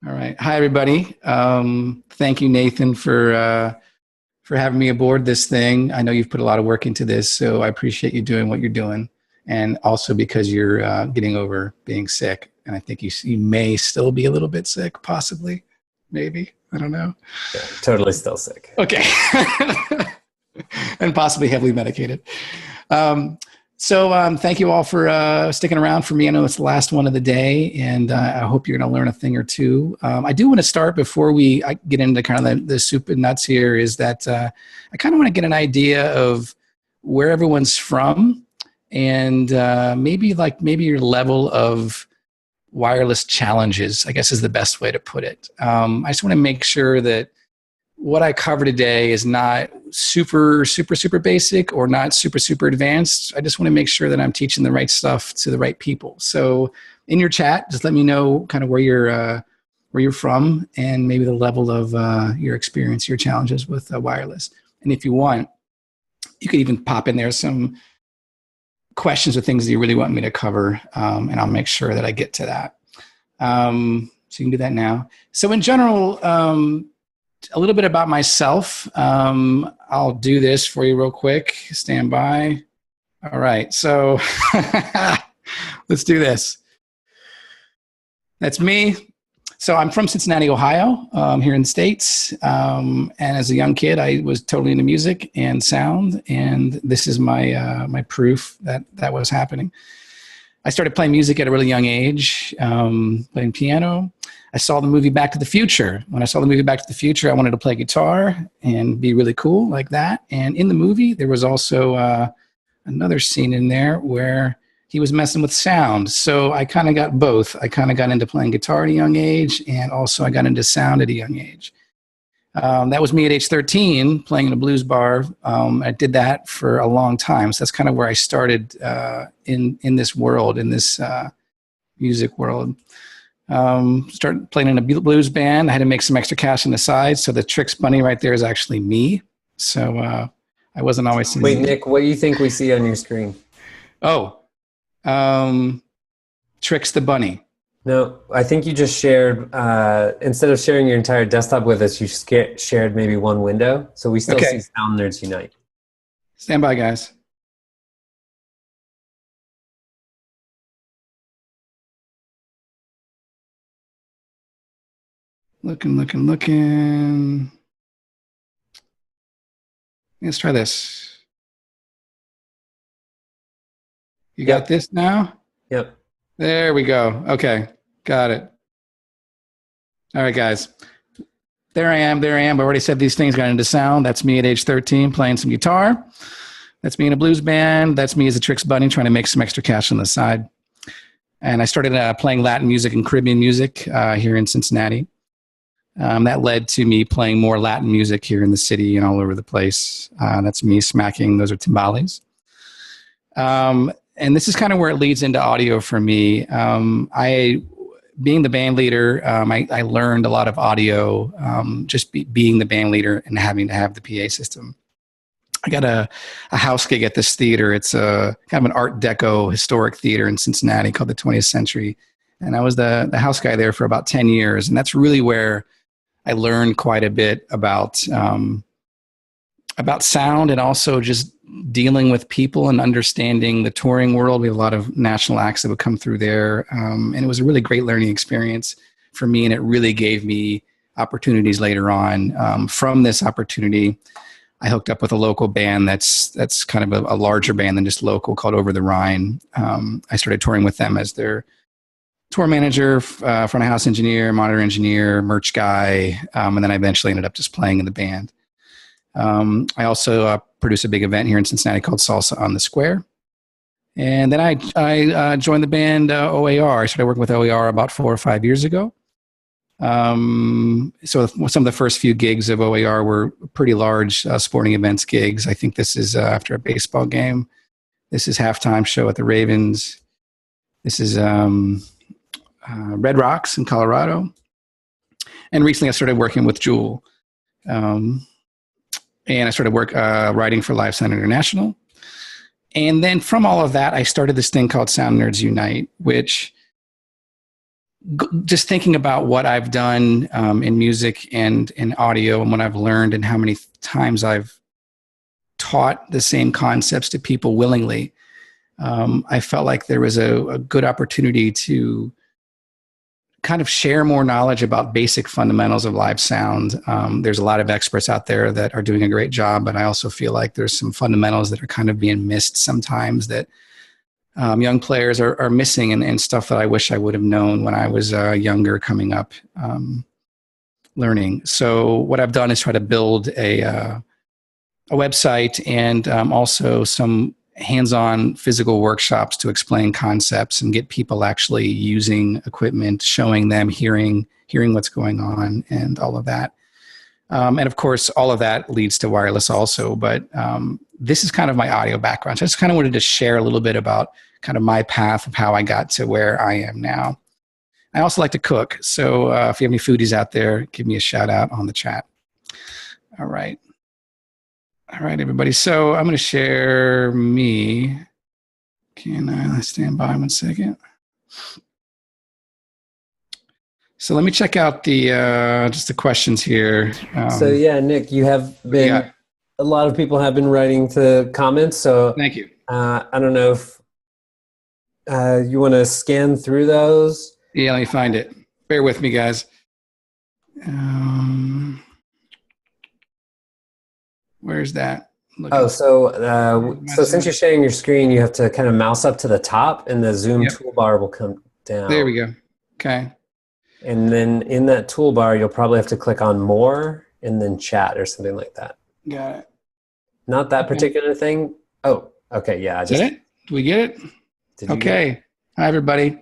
All right. Hi, everybody. Thank you, Nathan, for having me aboard this thing. I know you've put a lot of work into this, so I appreciate you doing what you're doing, and also because you're getting over being sick. And I think you may still be a little bit sick, possibly, maybe. I don't know. Yeah, totally still sick. Okay. And possibly heavily medicated. So thank you all for sticking around for me. I know it's the last one of the day, and I hope you're going to learn a thing or two. I do want to start before I get into kind of the soup and nuts here is that I kind of want to get an idea of where everyone's from and maybe your level of wireless challenges, I guess is the best way to put it. I just want to make sure that what I cover today is not super basic or not super advanced. I just want to make sure that I'm teaching the right stuff to the right people. So in your chat, just let me know kind of where you're from and maybe the level of your experience, your challenges with wireless. And if you want, you could even pop in there some questions or things that you really want me to cover, and I'll make sure that I get to that. So you can do that now. So in general, a little bit about myself. I'll do this for you real quick. Stand by. All right. So let's do this. That's me. So I'm from Cincinnati, Ohio, here in the States. And as a young kid, I was totally into music and sound. And this is my proof that was happening. I started playing music at a really young age, playing piano. I saw the movie Back to the Future. When I saw the movie Back to the Future, I wanted to play guitar and be really cool like that. And in the movie, there was also another scene in there where he was messing with sound. So I kind of got both. I kind of got into playing guitar at a young age, and also I got into sound at a young age. That was me at age 13, playing in a blues bar. I did that for a long time. So that's kind of where I started in this world, in this music world. Started playing in a blues band. I had to make some extra cash on the side. So the Tricks Bunny right there is actually me. So I wasn't always... Wait, Nick, what do you think we see on your screen? Oh, Tricks the Bunny. No, I think you just shared, instead of sharing your entire desktop with us, you shared maybe one window. So we still see Sound Nerds Unite. Stand by, guys. Looking. Let's try this. You got this now? Yep. There we go. Okay. Got it. All right, guys. There I am. I already said these things got into sound. That's me at age 13 playing some guitar. That's me in a blues band. That's me as a Tricks Bunny trying to make some extra cash on the side. And I started playing Latin music and Caribbean music here in Cincinnati. That led to me playing more Latin music here in the city and all over the place. That's me smacking. Those are timbales. And this is kind of where it leads into audio for me. Being the band leader, I learned a lot of audio just being the band leader and having to have the PA system. I got a house gig at this theater. It's a kind of an Art Deco historic theater in Cincinnati called the 20th Century. And I was the house guy there for about 10 years. And that's really where I learned quite a bit about sound and also just dealing with people and understanding the touring world. We have a lot of national acts that would come through there. And it was a really great learning experience for me. And it really gave me opportunities later on. From this opportunity, I hooked up with a local band that's kind of a larger band than just local called Over the Rhine. I started touring with them as their tour manager, front of house engineer, monitor engineer, merch guy. And then I eventually ended up just playing in the band. I also produce a big event here in Cincinnati called Salsa on the Square. And then I joined the band O.A.R. I started working with O.A.R. about 4 or 5 years ago. So some of the first few gigs of O.A.R. were pretty large sporting events gigs. I think this is after a baseball game. This is halftime show at the Ravens. This is Red Rocks in Colorado. And recently I started working with Jewel. And I started writing for Live Sound International. And then from all of that, I started this thing called Sound Nerds Unite, which just thinking about what I've done in music and in audio and what I've learned and how many times I've taught the same concepts to people willingly, I felt like there was a good opportunity to kind of share more knowledge about basic fundamentals of live sound. There's a lot of experts out there that are doing a great job, but I also feel like there's some fundamentals that are kind of being missed sometimes that young players are missing, and stuff that I wish I would have known when I was younger coming up learning. So what I've done is try to build a website and also some hands-on physical workshops to explain concepts and get people actually using equipment, showing them, hearing what's going on, and all of that. And of course, all of that leads to wireless also. But this is kind of my audio background. So I just kind of wanted to share a little bit about kind of my path of how I got to where I am now. I also like to cook. So if you have any foodies out there, give me a shout out on the chat. All right. All right, everybody. So I'm going to share me. Can I stand by 1 second? So let me check out the just the questions here. So yeah, Nick, you have been. A lot of people have been writing to comments. So thank you. I don't know if you want to scan through those. Yeah, let me find it. Bear with me, guys. Where's that? So since you're sharing your screen, you have to kind of mouse up to the top, and the Zoom toolbar will come down. There we go. Okay. And then in that toolbar, you'll probably have to click on More and then Chat or something like that. Got it. Not that particular thing. Oh, okay. Yeah. Did it? Do we get it? Okay. Hi, everybody.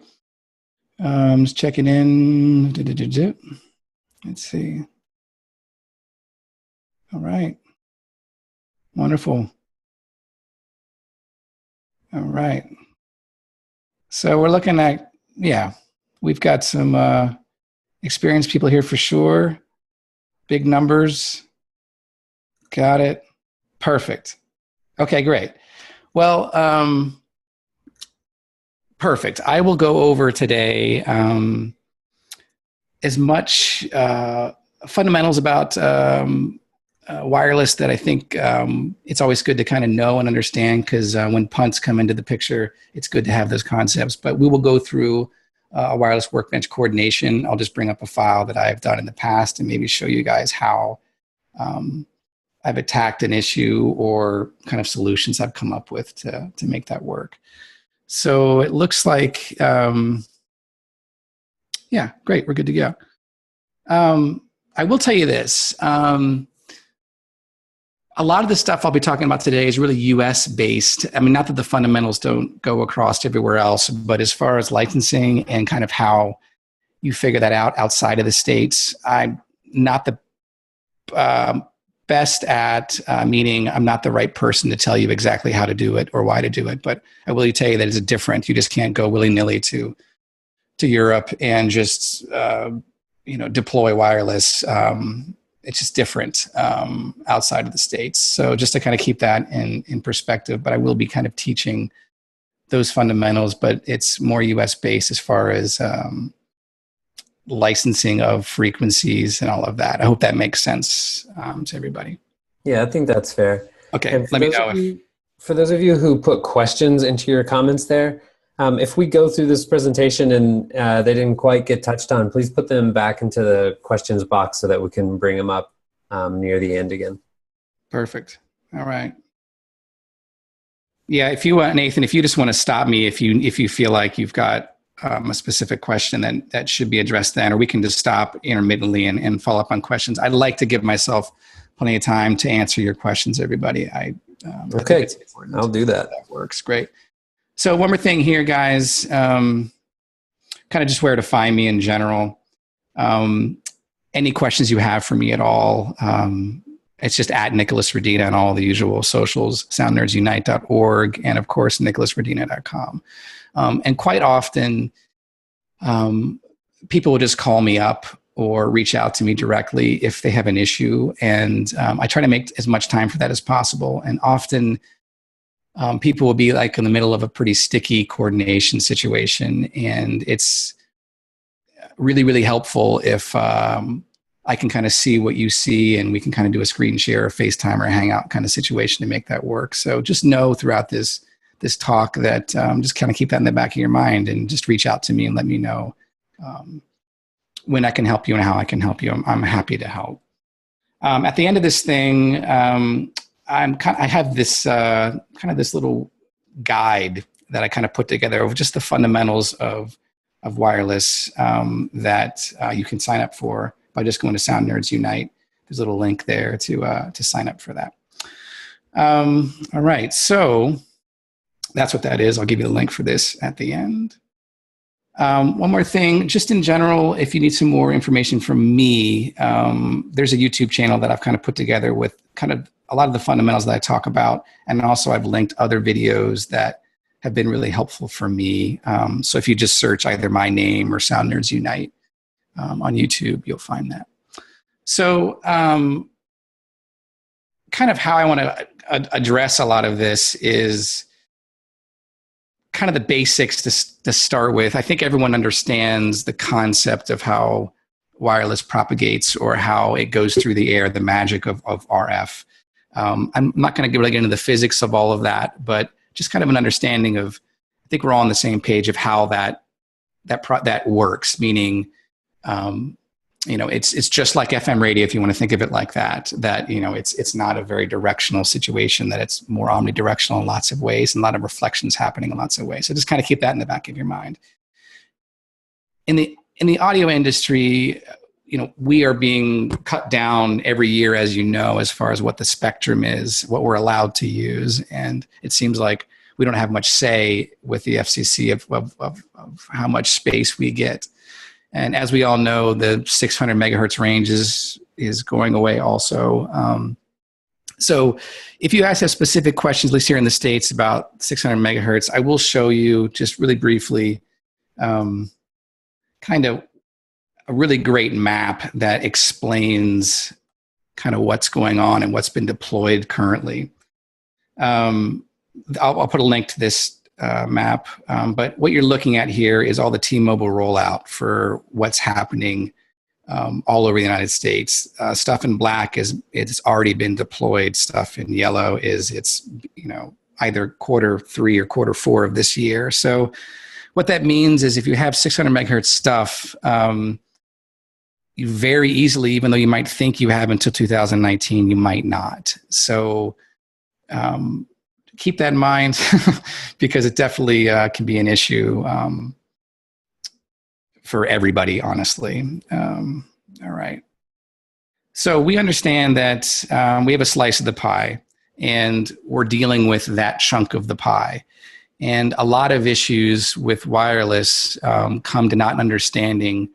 Just checking in. Let's see. All right. Wonderful. All right. So we're looking at, we've got some experienced people here for sure. Big numbers. Got it. Perfect. Okay, great. Well, perfect. I will go over today as much fundamentals about wireless that I think it's always good to kind of know and understand, because when punts come into the picture, it's good to have those concepts. But we will go through a wireless workbench coordination. I'll just bring up a file that I've done in the past and maybe show you guys how I've attacked an issue or kind of solutions I've come up with to make that work. So it looks like, great, we're good to go. I will tell you this. A lot of the stuff I'll be talking about today is really US based. I mean, not that the fundamentals don't go across everywhere else, but as far as licensing and kind of how you figure that out outside of the States, I'm not the best at, meaning I'm not the right person to tell you exactly how to do it or why to do it. But I will tell you that it's different. You just can't go willy-nilly to Europe and just, deploy wireless. It's just different outside of the States. So just to kind of keep that in perspective, but I will be kind of teaching those fundamentals, but it's more US based as far as licensing of frequencies and all of that. I hope that makes sense to everybody. Yeah, I think that's fair. Okay, let me know for those of you who put questions into your comments there, if we go through this presentation and they didn't quite get touched on, please put them back into the questions box so that we can bring them up near the end again. Perfect. All right. Yeah, if you want, Nathan, if you just want to stop me, if you feel like you've got a specific question that should be addressed then, or we can just stop intermittently and follow up on questions. I'd like to give myself plenty of time to answer your questions, everybody. Okay, I'll do that. That works. Great. So one more thing here, guys, kind of just where to find me in general. Any questions you have for me at all, it's just at Nicholas Radina on all the usual socials, soundnerdsunite.org, and of course, nicholasradina.com. And quite often, people will just call me up or reach out to me directly if they have an issue. And I try to make as much time for that as possible. And often, people will be like in the middle of a pretty sticky coordination situation, and it's really, really helpful if I can kind of see what you see, and we can kind of do a screen share, or FaceTime, or a Hangout kind of situation to make that work. So just know throughout this talk that just kind of keep that in the back of your mind, and just reach out to me and let me know when I can help you and how I can help you. I'm happy to help. At the end of this thing, I have this kind of this little guide that I kind of put together of just the fundamentals of wireless that you can sign up for by just going to Sound Nerds Unite. There's a little link there to sign up for that. All right, so that's what that is. I'll give you the link for this at the end. One more thing, just in general, if you need some more information from me, there's a YouTube channel that I've kind of put together with kind of a lot of the fundamentals that I talk about. And also I've linked other videos that have been really helpful for me. So if you just search either my name or Sound Nerds Unite on YouTube, you'll find that. So kind of how I want to address a lot of this is kind of the basics to start with. I think everyone understands the concept of how wireless propagates, or how it goes through the air, the magic of RF. I'm not going to really get into the physics of all of that, but just kind of an understanding of, I think we're all on the same page of how that works, meaning, it's just like FM radio, if you want to think of it like that, it's not a very directional situation, that it's more omnidirectional in lots of ways, and a lot of reflections happening in lots of ways. So just kind of keep that in the back of your mind. In the audio industry, we are being cut down every year, as you know, as far as what the spectrum is, what we're allowed to use. And it seems like we don't have much say with the FCC of how much space we get. And as we all know, the 600 megahertz range is going away also. So if you guys have specific questions, at least here in the States, about 600 megahertz, I will show you just really briefly kind of a really great map that explains kind of what's going on and what's been deployed currently. I'll put a link to this map, but what you're looking at here is all the T-Mobile rollout for what's happening all over the United States. Stuff in black it's already been deployed. Stuff in yellow it's either quarter 3 or quarter 4 of this year. So what that means is if you have 600 megahertz stuff, you very easily, even though you might think you have until 2019, you might not. So keep that in mind because it definitely can be an issue for everybody, honestly. All right. So we understand that we have a slice of the pie, and we're dealing with that chunk of the pie. And a lot of issues with wireless come to not understanding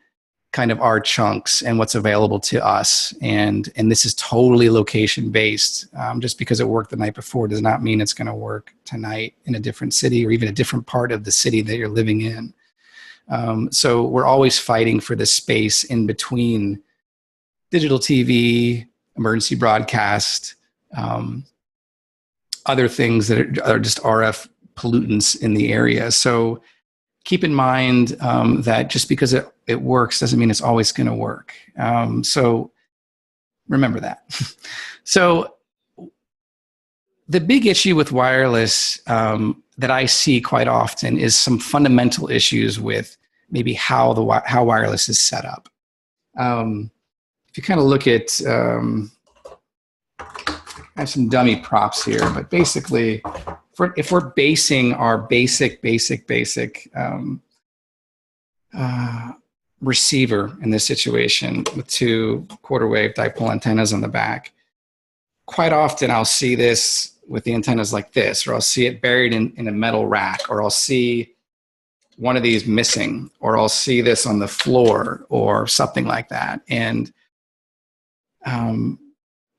kind of our chunks and what's available to us. And this is totally location based. Just because it worked the night before does not mean it's going to work tonight in a different city or even a different part of the city that you're living in. So we're always fighting for the space in between digital TV, emergency broadcast, other things that are just RF pollutants in the area. So keep in mind that just because it works doesn't mean it's always going to work. So remember that. So the big issue with wireless that I see quite often is some fundamental issues with maybe how wireless is set up. If you kind of look at, I have some dummy props here, but basically, if we're basing our basic receiver in this situation with 2 quarter wave dipole antennas on the back, quite often I'll see this with the antennas like this, or I'll see it buried in a metal rack, or I'll see one of these missing, or I'll see this on the floor or something like that. And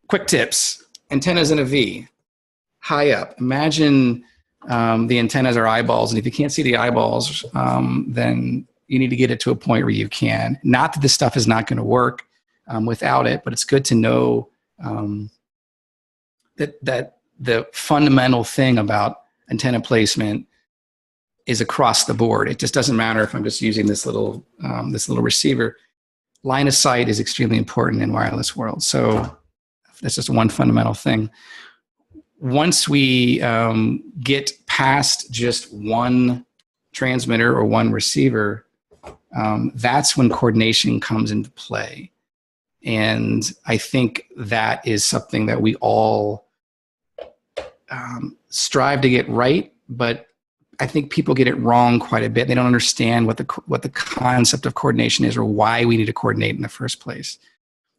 quick tips: antennas in a V, high up. Imagine the antennas are eyeballs, and if you can't see the eyeballs, then you need to get it to a point where you can. Not that this stuff is not going to work without it, but it's good to know that the fundamental thing about antenna placement is across the board. It just doesn't matter if I'm just using this little receiver. Line of sight is extremely important in wireless world. So that's just one fundamental thing. Once we get past just one transmitter or one receiver, that's when coordination comes into play. And I think that is something that we all strive to get right, but I think people get it wrong quite a bit. They don't understand what the concept of coordination is or why we need to coordinate in the first place.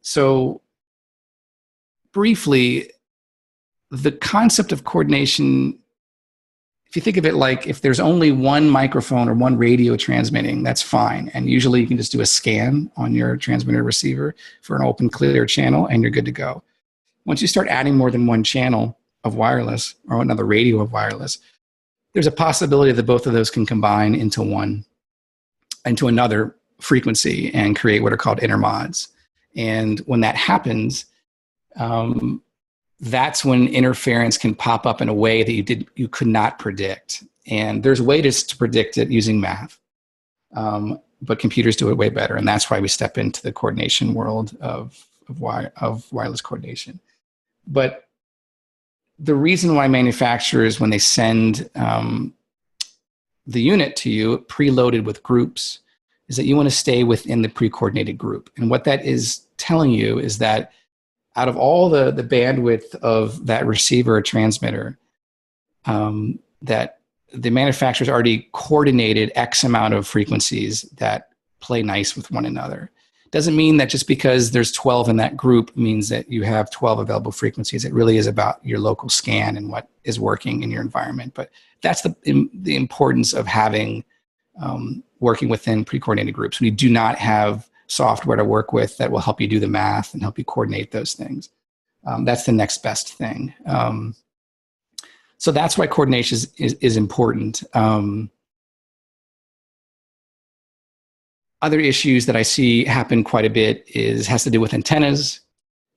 So briefly, the concept of coordination, if you think of it like if there's only one microphone or one radio transmitting, that's fine. And usually you can just do a scan on your transmitter receiver for an open, clear channel, and you're good to go. Once you start adding more than one channel of wireless or another radio of wireless, there's a possibility that both of those can combine into another frequency and create what are called intermods. And when that happens, that's when interference can pop up in a way that you could not predict. And there's ways to predict it using math, but computers do it way better. And that's why we step into the coordination world of wireless coordination. But the reason why manufacturers, when they send the unit to you preloaded with groups, is that you want to stay within the pre-coordinated group. And what that is telling you is that out of all the bandwidth of that receiver or transmitter, that the manufacturer's already coordinated X amount of frequencies that play nice with one another. Doesn't mean that just because there's 12 in that group means that you have 12 available frequencies. It really is about your local scan and what is working in your environment. But that's the importance of having working within pre-coordinated groups. We do not have software to work with that will help you do the math and help you coordinate those things. That's the next best thing. So that's why coordination is important. Other issues that I see happen quite a bit has to do with antennas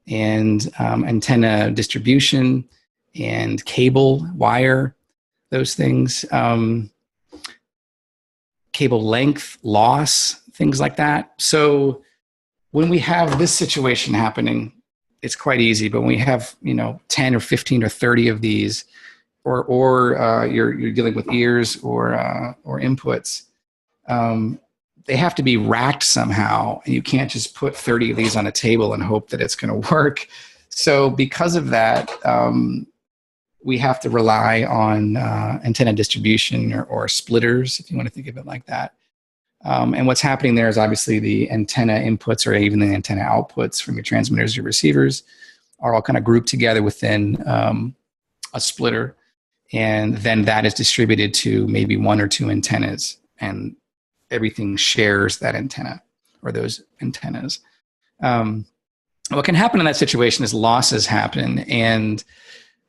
and antenna distribution and cable, wire, those things. Cable length, loss, things like that. So when we have this situation happening, it's quite easy. But when we have 10 or 15 or 30 of these, or you're dealing with ears or inputs, they have to be racked somehow, and you can't just put 30 of these on a table and hope that it's going to work. So because of that, we have to rely on antenna distribution or splitters, if you want to think of it like that. And what's happening there is obviously the antenna inputs or even the antenna outputs from your transmitters, your receivers, are all kind of grouped together within a splitter. And then that is distributed to maybe one or two antennas, and everything shares that antenna or those antennas. What can happen in that situation is losses happen, and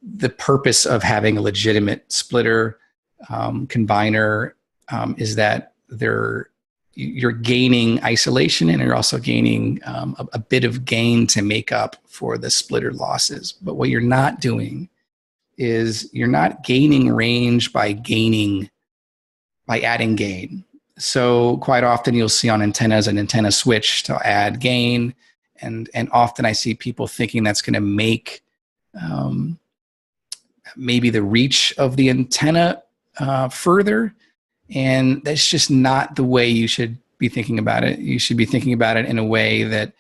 the purpose of having a legitimate splitter combiner is that you're gaining isolation, and you're also gaining a bit of gain to make up for the splitter losses. But what you're not doing is you're not gaining range by adding gain. So quite often you'll see on antennas an antenna switch to add gain, and often I see people thinking that's going to make maybe the reach of the antenna further, and that's just not the way you should be thinking about it. You should be thinking about it in a way that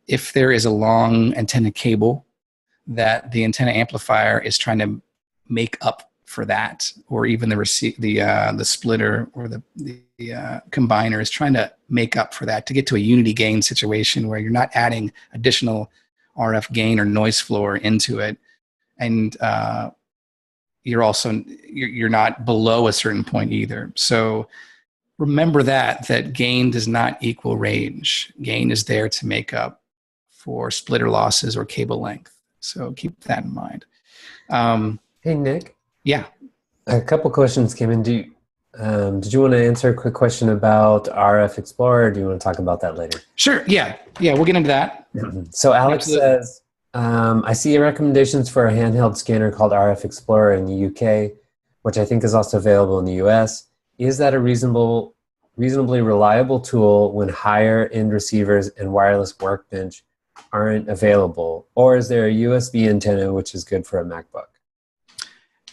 if there is a long antenna cable, that the antenna amplifier is trying to make up for that, or even the splitter or the combiner is trying to make up for that to get to a unity gain situation where you're not adding additional RF gain or noise floor into it, and you're not below a certain point either. So remember that gain does not equal range. Gain is there to make up for splitter losses or cable length. So keep that in mind. Hey, Nick. Yeah. A couple questions came in. Did you want to answer a quick question about RF Explorer, or do you want to talk about that later? Sure. Yeah. We'll get into that. So Alex says, I see recommendations for a handheld scanner called RF Explorer in the UK, which I think is also available in the US. is that a reasonably reliable tool when higher end receivers and Wireless Workbench aren't available? Or is there a USB antenna which is good for a MacBook?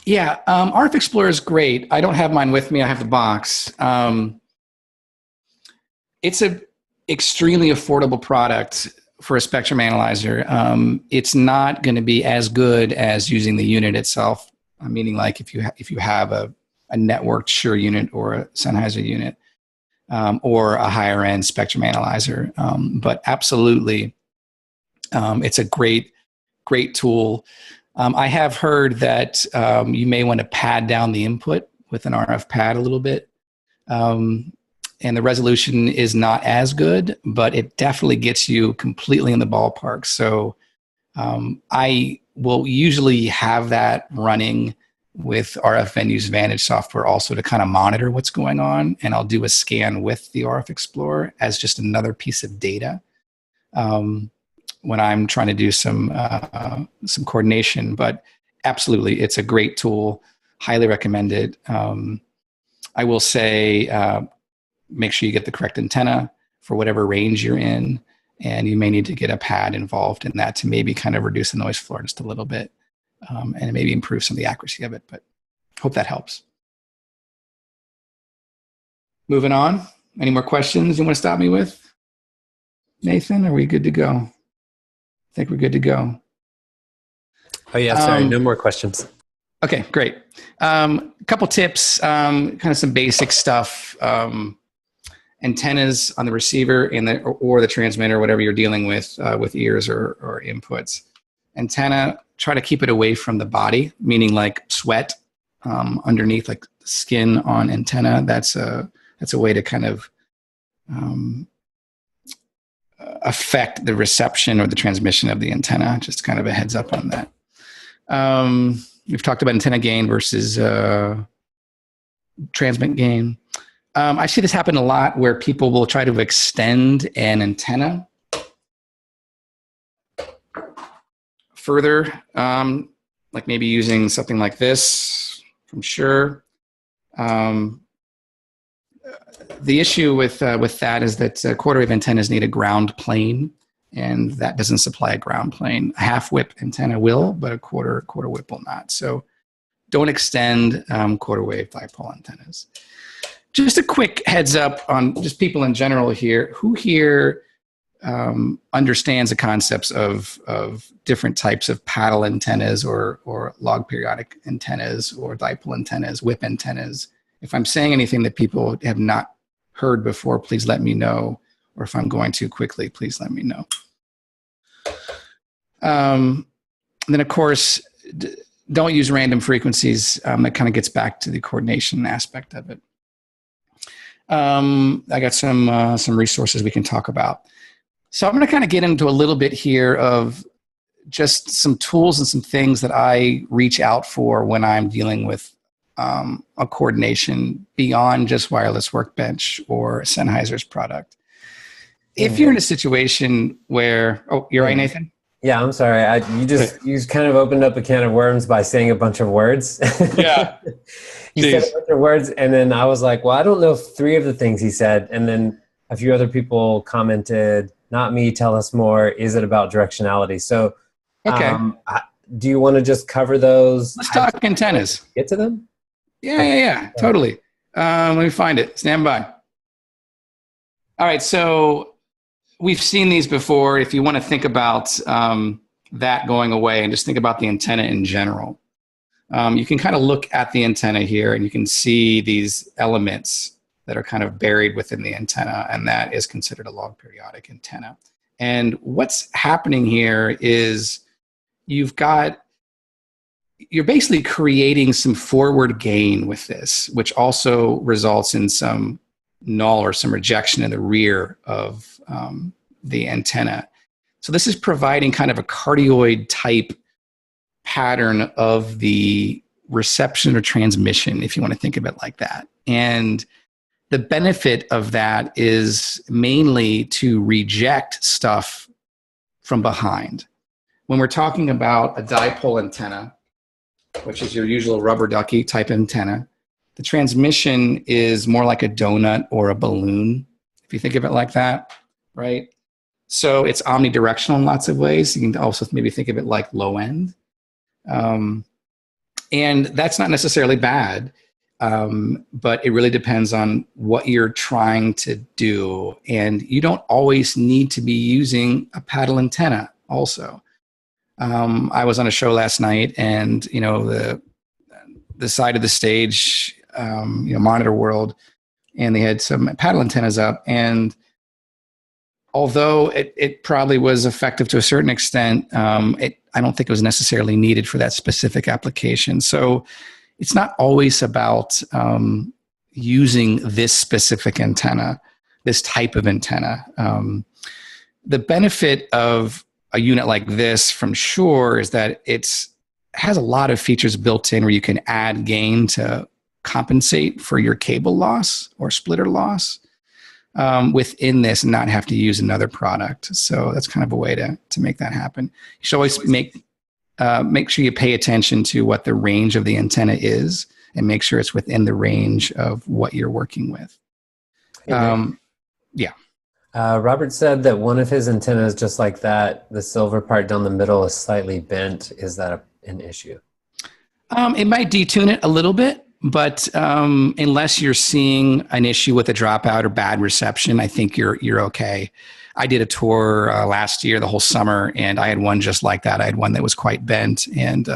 Yeah, RF Explorer is great. I don't have mine with me. I have the box. It's a extremely affordable product for a spectrum analyzer. It's not going to be as good as using the unit itself. Meaning, like if you have a networked Shure unit or a Sennheiser unit, or a higher end spectrum analyzer. But absolutely, it's a great tool. I have heard that you may want to pad down the input with an RF pad a little bit. And the resolution is not as good, but it definitely gets you completely in the ballpark. So I will usually have that running with RF Venue's Vantage software also to kind of monitor what's going on. And I'll do a scan with the RF Explorer as just another piece of data when I'm trying to do some coordination. But absolutely, it's a great tool. Highly recommend it. I will say, make sure you get the correct antenna for whatever range you're in. And you may need to get a pad involved in that to maybe kind of reduce the noise floor just a little bit, and maybe improve some of the accuracy of it. But hope that helps. Moving on. Any more questions you want to stop me with? Nathan, are we good to go? I think we're good to go. Oh yeah, sorry, no more questions. Okay, great. A couple tips, kind of some basic stuff. Antennas on the receiver and or the transmitter, whatever you're dealing with ears or inputs. Antenna, try to keep it away from the body, meaning like sweat underneath, like skin on antenna. That's a way to kind of affect the reception or the transmission of the antenna. Just kind of a heads up on that. We've talked about antenna gain versus transmit gain. I see this happen a lot where people will try to extend an antenna further, like maybe using something like this from Shure. The issue with that is that quarter wave antennas need a ground plane, and that doesn't supply a ground plane. A half whip antenna will, but a quarter whip will not. So don't extend quarter wave dipole antennas. Just a quick heads up on just people in general here. Who here understands the concepts of different types of paddle antennas or log periodic antennas or dipole antennas, whip antennas? If I'm saying anything that people have not heard before, please let me know. Or if I'm going too quickly, please let me know. Then, of course, don't use random frequencies. That kind of gets back to the coordination aspect of it. I got some resources we can talk about. So I'm going to kind of get into a little bit here of just some tools and some things that I reach out for when I'm dealing with a coordination beyond just Wireless Workbench or Sennheiser's product. If you're in a situation where, you're right, Nathan? Yeah, I'm sorry. You kind of opened up a can of worms by saying a bunch of words. Yeah. You said a bunch of words, and then I was like, well, I don't know 3 of the things he said. And then a few other people commented, not me, tell us more. Is it about directionality? So Okay. Do you want to just cover those? Let's talk antennas. Get to them? Yeah, totally. Let me find it. Stand by. All right, so we've seen these before. If you want to think about that going away and just think about the antenna in general, you can kind of look at the antenna here and you can see these elements that are kind of buried within the antenna, and that is considered a log periodic antenna. And what's happening here is you're basically creating some forward gain with this, which also results in some null or some rejection in the rear of the antenna. So this is providing kind of a cardioid type pattern of the reception or transmission, if you want to think of it like that. And the benefit of that is mainly to reject stuff from behind. When we're talking about a dipole antenna, which is your usual rubber ducky type antenna, The transmission is more like a donut or a balloon, if you think of it like that, right? So it's omnidirectional in lots of ways. You can also maybe think of it like low end. And that's not necessarily bad, but it really depends on what you're trying to do. And you don't always need to be using a paddle antenna also. I was on a show last night, and the side of the stage, monitor world, and they had some paddle antennas up. And although it probably was effective to a certain extent, I don't think it was necessarily needed for that specific application. So it's not always about using this specific antenna, this type of antenna. The benefit of a unit like this from Shure is that it has a lot of features built in where you can add gain to compensate for your cable loss or splitter loss within this and not have to use another product. So that's kind of a way to make that happen. You should always make sure you pay attention to what the range of the antenna is and make sure it's within the range of what you're working with. Yeah. Robert said that one of his antennas, just like that, the silver part down the middle is slightly bent. Is that an issue? It might detune it a little bit, but unless you're seeing an issue with a dropout or bad reception, I think you're okay. I did a tour last year, the whole summer, and I had one just like that. I had one that was quite bent, and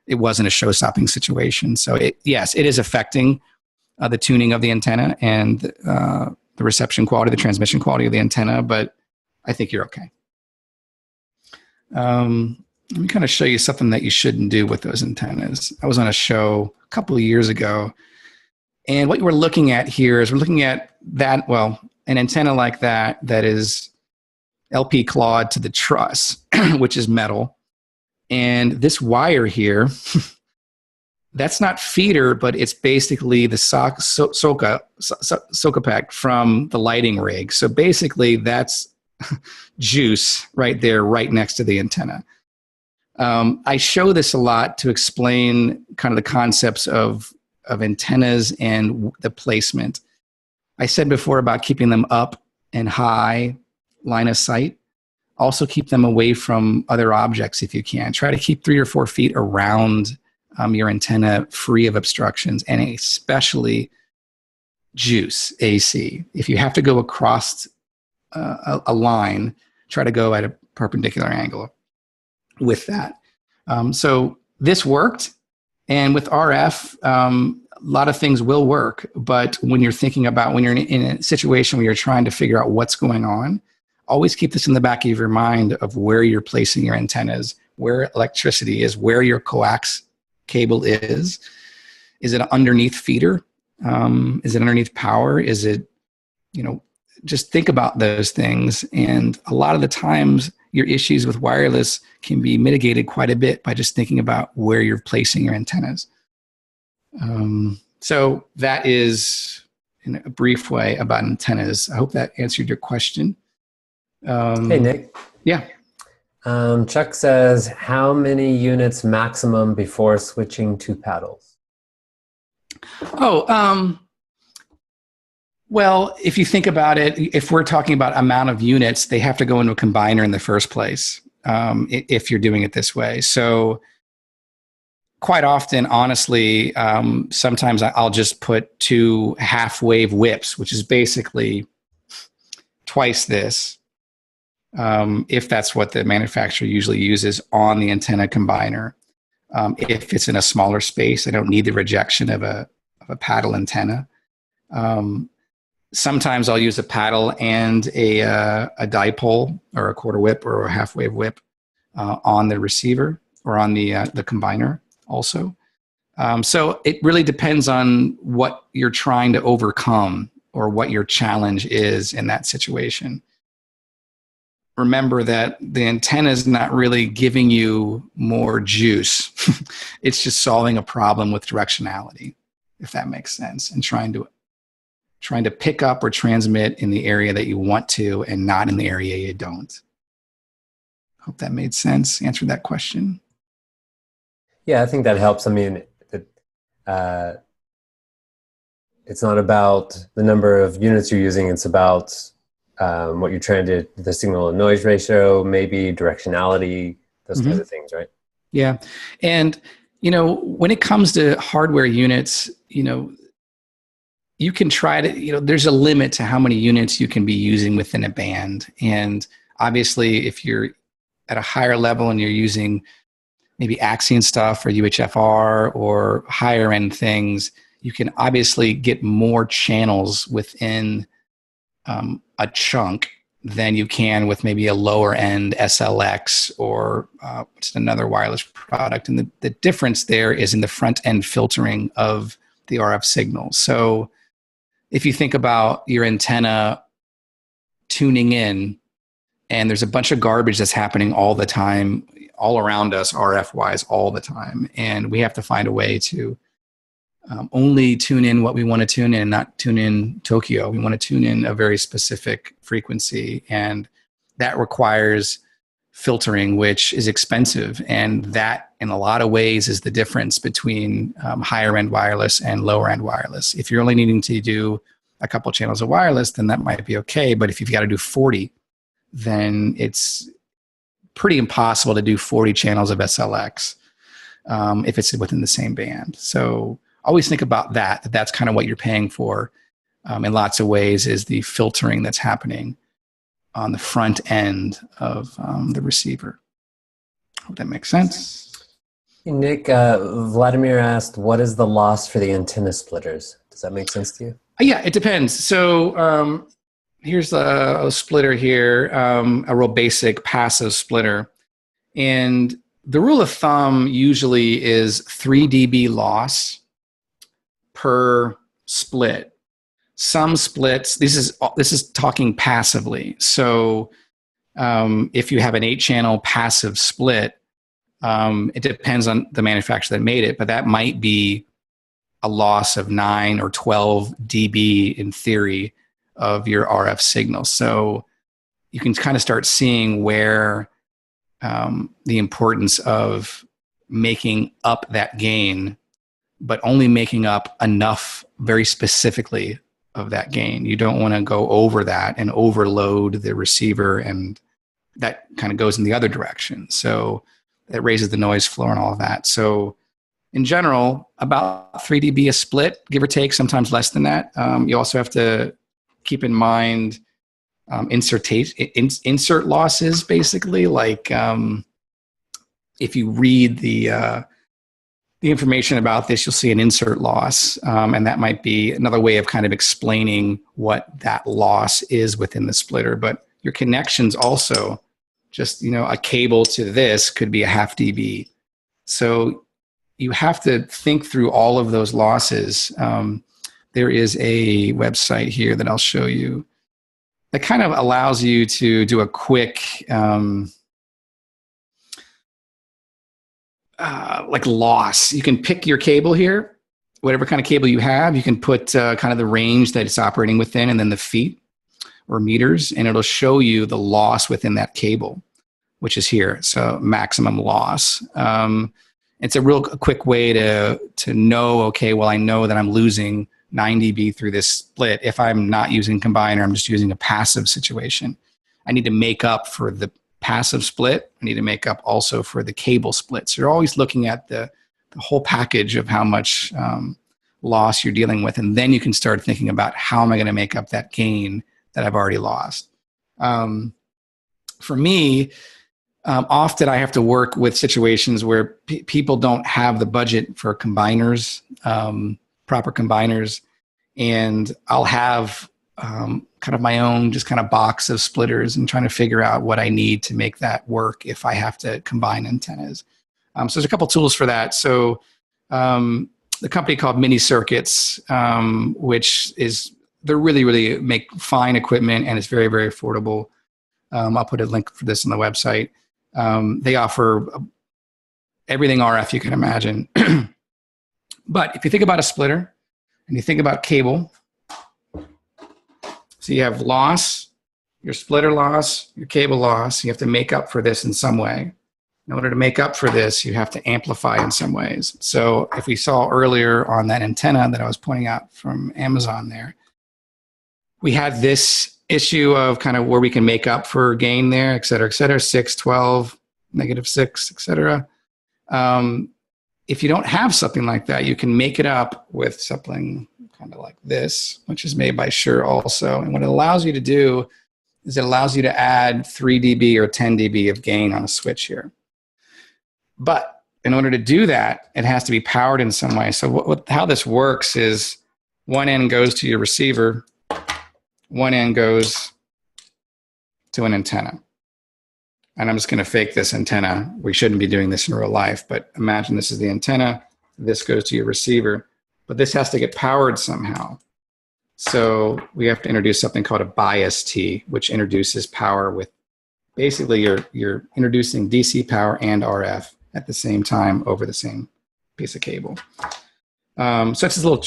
it wasn't a show-stopping situation. So yes, it is affecting the tuning of the antenna and the reception quality, the transmission quality of the antenna, but I think you're okay. Let me kind of show you something that you shouldn't do with those antennas. I was on a show a couple of years ago, and what we're looking at here is we're looking at that, an antenna like that is LP clawed to the truss, which is metal. And this wire here, that's not feeder, but it's basically the soca pack from the lighting rig. So basically that's juice right there, right next to the antenna. I show this a lot to explain kind of the concepts of antennas and the placement. I said before about keeping them up and high, line of sight. Also keep them away from other objects if you can. Try to keep 3 or 4 feet around your antenna free of obstructions, and especially juice, AC. If you have to go across a line, try to go at a perpendicular angle with that. So this worked, and with RF, a lot of things will work, but when you're thinking about, when you're in a situation where you're trying to figure out what's going on, always keep this in the back of your mind of where you're placing your antennas, where electricity is, where your coax cable is. Is it underneath feeder? Is it underneath power? Is it, just think about those things. And a lot of the times your issues with wireless can be mitigated quite a bit by just thinking about where you're placing your antennas. So that is, in a brief way, about antennas. I hope that answered your question. Hey, Nick. Yeah. Chuck says, how many units maximum before switching to paddles? Well, if you think about it, if we're talking about amount of units, they have to go into a combiner in the first place, if you're doing it this way. So quite often, honestly, sometimes I'll just put 2 half-wave whips, which is basically twice this, if that's what the manufacturer usually uses on the antenna combiner. If it's in a smaller space, I don't need the rejection of a paddle antenna. Sometimes I'll use a paddle and a dipole or a quarter whip or a half wave whip on the receiver or on the combiner also. So it really depends on what you're trying to overcome or what your challenge is in that situation. Remember that the antenna is not really giving you more juice. It's just solving a problem with directionality, if that makes sense, and trying to pick up or transmit in the area that you want to and not in the area you don't. Hope that made sense. Answered that question. Yeah, I think that helps. I mean, It's not about the number of units you're using. It's about what you're trying to, the signal to noise ratio, maybe directionality, those kinds of things, right? Yeah. And, when it comes to hardware units, you can try to, there's a limit to how many units you can be using within a band. And obviously, if you're at a higher level and you're using maybe Axion stuff or UHFR or higher end things, you can obviously get more channels within a chunk than you can with maybe a lower end SLX or just another wireless product. And the difference there is in the front end filtering of the RF signal. So if you think about your antenna tuning in, and there's a bunch of garbage that's happening all the time, all around us, RF wise, all the time. And we have to find a way to only tune in what we want to tune in, not tune in Tokyo. We want to tune in a very specific frequency. And that requires filtering, which is expensive. And that, in a lot of ways, is the difference between higher end wireless and lower end wireless. If you're only needing to do a couple channels of wireless, then that might be okay. But if you've got to do 40, then it's pretty impossible to do 40 channels of SLX if it's within the same band. So always think about that. That's kind of what you're paying for in lots of ways, is the filtering that's happening on the front end of the receiver. Hope that makes sense. Hey, Nick, Vladimir asked, what is the loss for the antenna splitters? Does that make sense to you? Yeah, it depends. So here's a splitter here, a real basic passive splitter. And the rule of thumb usually is 3 dB loss per split. Some splits, this is talking passively. So if you have an 8-channel passive split, it depends on the manufacturer that made it, but that might be a loss of 9 or 12 dB in theory of your RF signal. So you can kind of start seeing where the importance of making up that gain, but only making up enough very specifically of that gain. You don't want to go over that and overload the receiver, and that kind of goes in the other direction. So it raises the noise floor and all of that. So in general, about 3 dB a split, give or take, sometimes less than that. You also have to keep in mind insert losses, basically. Like if you read the information about this, you'll see an insert loss, and that might be another way of kind of explaining what that loss is within the splitter. But your connections also, just a cable to this could be a half dB. So you have to think through all of those losses. There is a website here that I'll show you that kind of allows you to do a quick like loss. You can pick your cable here, whatever kind of cable you have. You can put kind of the range that it's operating within, and then the feet or meters, and it'll show you the loss within that cable, which is here. So maximum loss. It's a real quick way to know, okay, well, I know that I'm losing 9 dB through this split. If I'm not using combiner, I'm just using a passive situation. I need to make up for the passive split. I need to make up also for the cable split. So you're always looking at the whole package of how much loss you're dealing with. And then you can start thinking about, how am I going to make up that gain that I've already lost? For me, often I have to work with situations where people don't have the budget for combiners, proper combiners, and I'll have kind of my own just kind of box of splitters and trying to figure out what I need to make that work if I have to combine antennas. So there's a couple tools for that. So the company called Mini Circuits, which is, they're really make fine equipment, and it's very, very affordable. I'll put a link for this on the website. They offer everything RF you can imagine. But if you think about a splitter and you think about cable, so you have loss, your splitter loss, your cable loss. You have to make up for this in some way. In order to make up for this, you have to amplify in some ways. So if we saw earlier on that antenna that I was pointing out from Amazon there, we had this issue of kind of where we can make up for gain there, et cetera, 6, 12, -6, et cetera. If you don't have something like that, you can make it up with something kind of like this, which is made by Shure also. And what it allows you to do is it allows you to add 3 dB or 10 dB of gain on a switch here. But in order to do that, it has to be powered in some way. So how this works is one end goes to your receiver, one end goes to an antenna. And I'm just going to fake this antenna. We shouldn't be doing this in real life, but imagine this is the antenna. This goes to your receiver, but this has to get powered somehow. So we have to introduce something called a bias T, which introduces power with basically you're introducing DC power and RF at the same time over the same piece of cable. So it's just little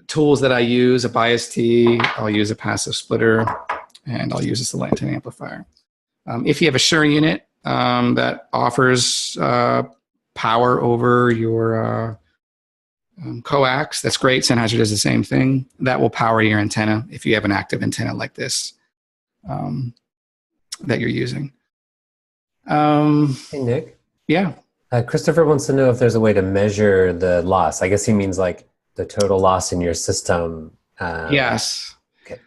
tools that I use, a bias T, I'll use a passive splitter, and I'll use this little antenna amplifier. If you have a Shure unit that offers power over your coax, that's great. Sennheiser does the same thing. That will power your antenna if you have an active antenna like this that you're using. Hey, Nick. Yeah. Christopher wants to know if there's a way to measure the loss. I guess he means like the total loss in your system. Yes. Okay.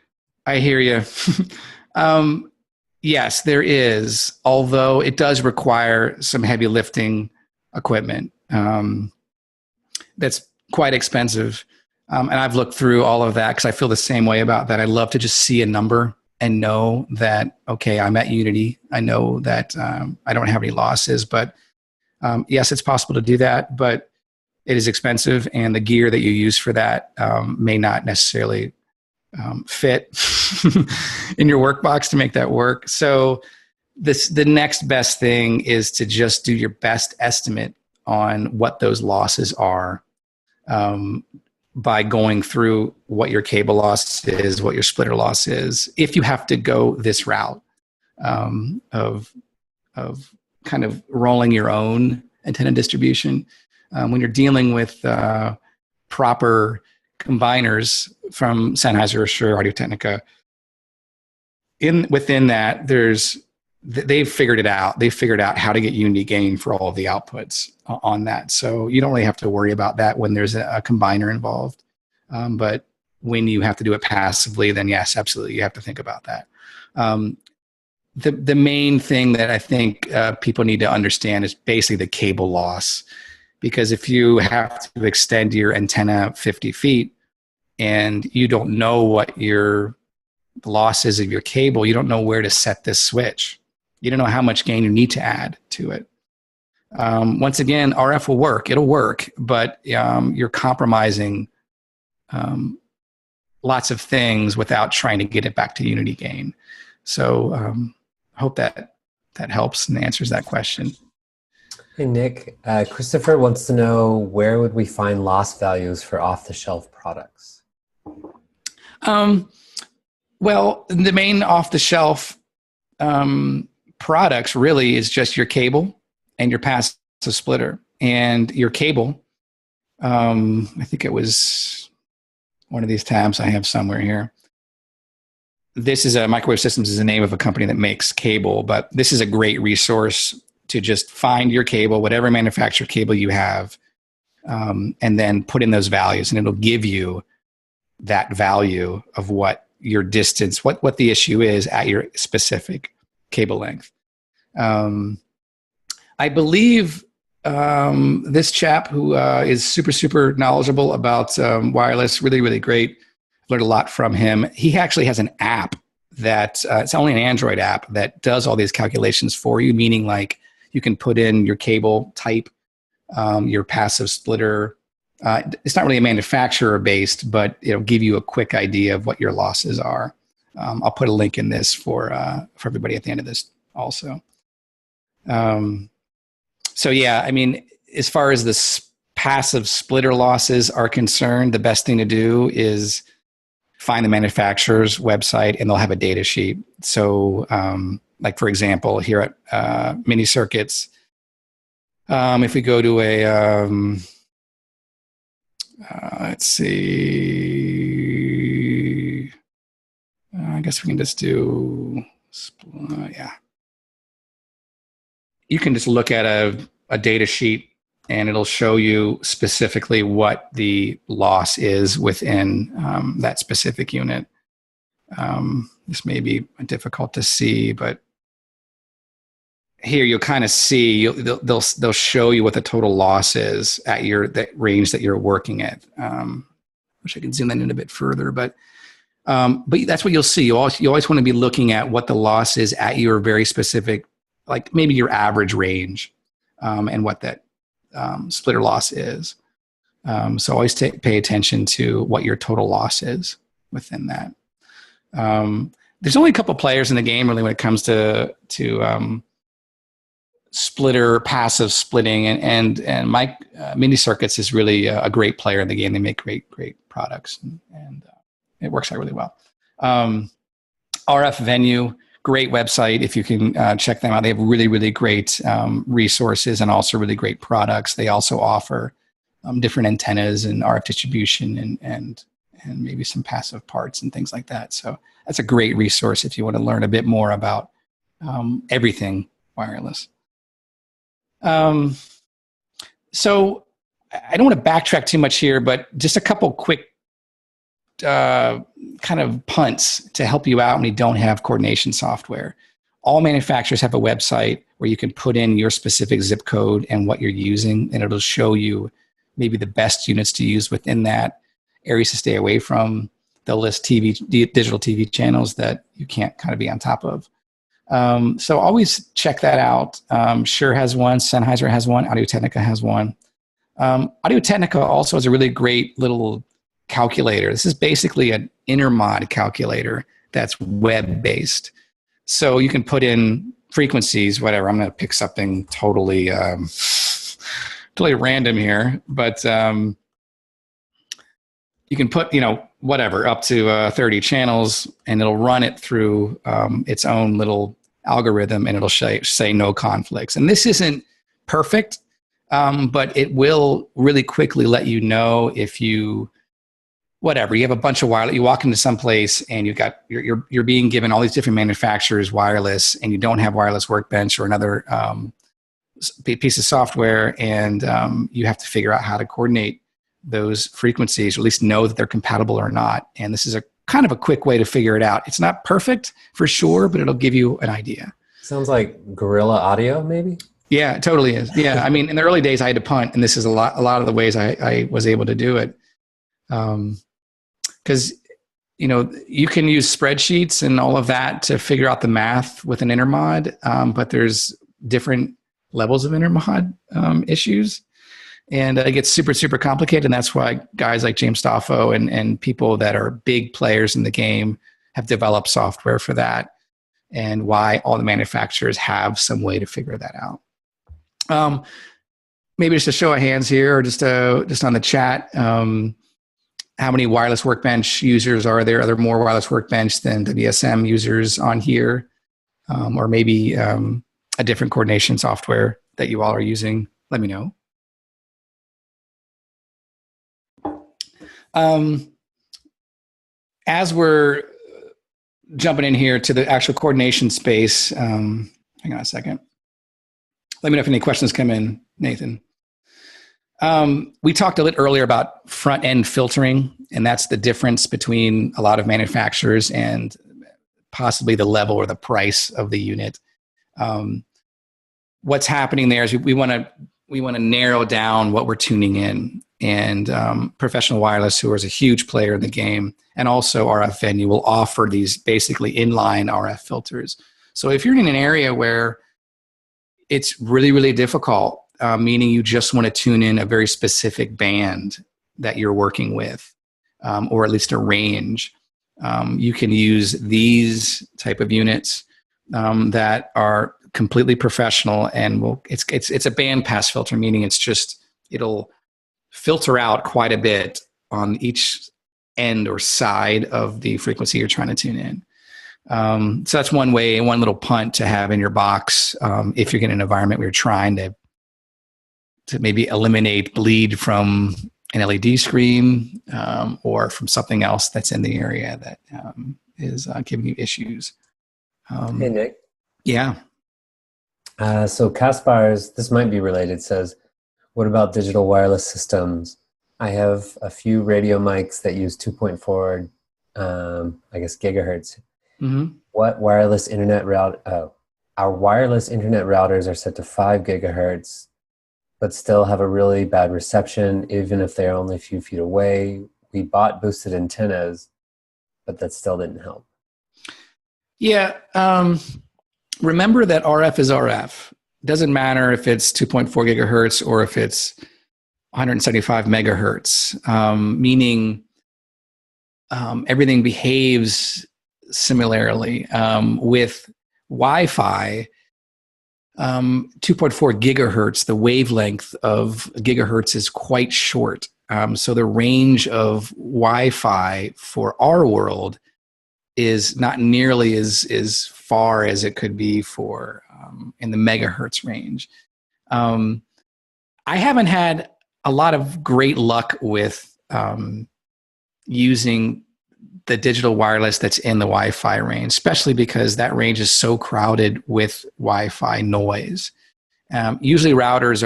I hear you. Yes, there is, although it does require some heavy lifting equipment. That's quite expensive. And I've looked through all of that because I feel the same way about that. I love to just see a number and know that, okay, I'm at unity. I know that I don't have any losses, but yes, it's possible to do that, but it is expensive, and the gear that you use for that may not necessarily fit in your work box to make that work. So the next best thing is to just do your best estimate on what those losses are by going through what your cable loss is, what your splitter loss is, if you have to go this route of kind of rolling your own antenna distribution. When you're dealing with proper combiners from Sennheiser or Shure, Audio-Technica, within that, they've figured it out. They've figured out how to get unity gain for all of the outputs on that. So you don't really have to worry about that when there's a combiner involved. But when you have to do it passively, then yes, absolutely, you have to think about that. The main thing that I think people need to understand is basically the cable loss. Because if you have to extend your antenna 50 feet and you don't know what your loss is of your cable, you don't know where to set this switch. You don't know how much gain you need to add to it. Once again, RF will work. It'll work, but you're compromising lots of things without trying to get it back to unity gain. So I hope that helps and answers that question. Hey, Nick. Christopher wants to know, where would we find loss values for off-the-shelf products? Well, the main off-the-shelf products really is just your cable and your passive splitter. And your cable, I think it was one of these tabs I have somewhere here. This is Microwave Systems is the name of a company that makes cable, but this is a great resource to just find your cable, whatever manufacturer cable you have, and then put in those values, and it'll give you that value of what your distance, what the issue is at your specific cable length. I believe this chap who is super knowledgeable about wireless, really great, learned a lot from him. He actually has an app that it's only an Android app that does all these calculations for you, meaning like you can put in your cable type, your passive splitter. It's not really a manufacturer based, but it'll give you a quick idea of what your losses are. I'll put a link in this for everybody at the end of this also. So yeah, I mean, as far as the passive splitter losses are concerned, the best thing to do is find the manufacturer's website, and they'll have a data sheet. So like, for example, here at Mini Circuits, If we go to a, let's see, I guess we can just do, yeah. You can just look at a data sheet and it'll show you specifically what the loss is within that specific unit. This may be difficult to see, but here you'll kind of see, they'll show you what the total loss is at that range that you're working at. Wish I could zoom that in a bit further, but that's what you'll see. You always want to be looking at what the loss is at your very specific, like maybe your average range, and what that splitter loss is. So always pay attention to what your total loss is within that. There's only a couple players in the game really when it comes to splitter passive splitting, and Mike Mini Circuits is really a great player in the game. They make great products, and it works out really well. RF Venue, great website. If you can check them out, they have really great resources and also really great products. They also offer different antennas and RF distribution and maybe some passive parts and things like that. So that's a great resource if you want to learn a bit more about everything wireless. So I don't want to backtrack too much here, but just a couple quick kind of punts to help you out when you don't have coordination software. All manufacturers have a website where you can put in your specific zip code and what you're using, and it'll show you maybe the best units to use within that, areas to stay away from. They'll list digital TV channels that you can't kind of be on top of. So always check that out. Shure has one, Sennheiser has one, Audio-Technica has one. Audio-Technica also has a really great little calculator. This is basically an intermod calculator that's web-based. So you can put in frequencies, whatever. I'm going to pick something totally random here, but you can put, whatever, up to 30 channels, and it'll run it through its own little algorithm, and it'll say no conflicts. And this isn't perfect, but it will really quickly let you know if you have a bunch of wireless, you walk into some place and you're being given all these different manufacturers wireless, and you don't have Wireless Workbench or another piece of software, and you have to figure out how to coordinate those frequencies, or at least know that they're compatible or not. And this is a kind of a quick way to figure it out. It's not perfect for sure, but it'll give you an idea. Sounds like guerrilla audio, maybe? Yeah, it totally is. Yeah, I mean, in the early days I had to punt, and this is a lot of the ways I was able to do it. Because you can use spreadsheets and all of that to figure out the math with an intermod, but there's different levels of intermod issues. And it gets super complicated, and that's why guys like James Stoffo and people that are big players in the game have developed software for that, and why all the manufacturers have some way to figure that out. Maybe just a show of hands here, or just on the chat. How many Wireless Workbench users are there? Are there more Wireless Workbench than WSM users on here? Or maybe a different coordination software that you all are using? Let me know. As we're jumping in here to the actual coordination space, hang on a second. Let me know if any questions come in, Nathan. We talked a little earlier about front-end filtering, and that's the difference between a lot of manufacturers and possibly the level or the price of the unit. What's happening there is we want to narrow down what we're tuning in. And Professional Wireless, who is a huge player in the game, and also RF Venue, will offer these basically inline RF filters. So if you're in an area where it's really difficult, meaning you just want to tune in a very specific band that you're working with, or at least a range, you can use these type of units that are completely professional, and it's a band pass filter, meaning it'll filter out quite a bit on each end or side of the frequency you're trying to tune in. So that's one way, one little punt to have in your box if you're in an environment where you're trying to to maybe eliminate bleed from an LED screen or from something else that's in the area that is giving you issues. Hey, Nick. Yeah. So Kaspars, this might be related, says, what about digital wireless systems? I have a few radio mics that use 2.4, I guess, gigahertz. Mm-hmm. What wireless internet route? Oh, our wireless internet routers are set to 5 gigahertz, but still have a really bad reception, even if they're only a few feet away. We bought boosted antennas, but that still didn't help. Yeah. Remember that RF is RF. It doesn't matter if it's 2.4 gigahertz or if it's 175 megahertz, meaning everything behaves similarly. With Wi-Fi, 2.4 gigahertz, the wavelength of gigahertz is quite short. So the range of Wi-Fi for our world is not nearly as far as it could be for in the megahertz range. I haven't had a lot of great luck with using the digital wireless that's in the Wi-Fi range, especially because that range is so crowded with Wi-Fi noise. Usually routers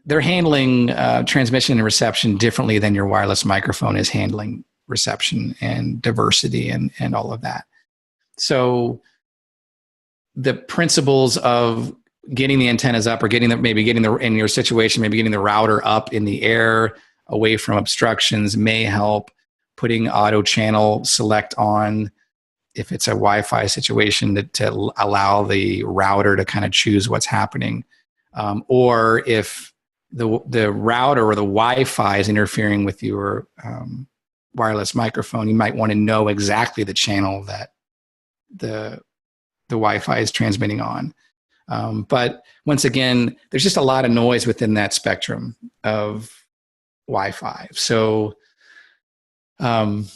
they're handling transmission and reception differently than your wireless microphone is handling reception and diversity and all of that. So the principles of getting the antennas up or in your situation, maybe getting the router up in the air away from obstructions may help. Putting auto channel select on if it's a Wi-Fi situation to allow the router to kind of choose what's happening. Or if the router or the Wi-Fi is interfering with your wireless microphone, you might want to know exactly the channel that the Wi-Fi is transmitting on. But once again, there's just a lot of noise within that spectrum of Wi-Fi. So I'm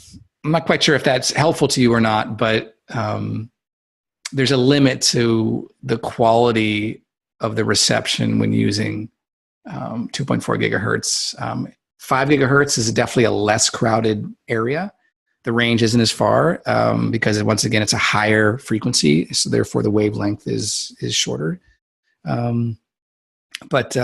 not quite sure if that's helpful to you or not, but there's a limit to the quality of the reception when using 2.4 gigahertz. 5 gigahertz is definitely a less crowded area. The range isn't as far because once again, it's a higher frequency. So therefore the wavelength is shorter. But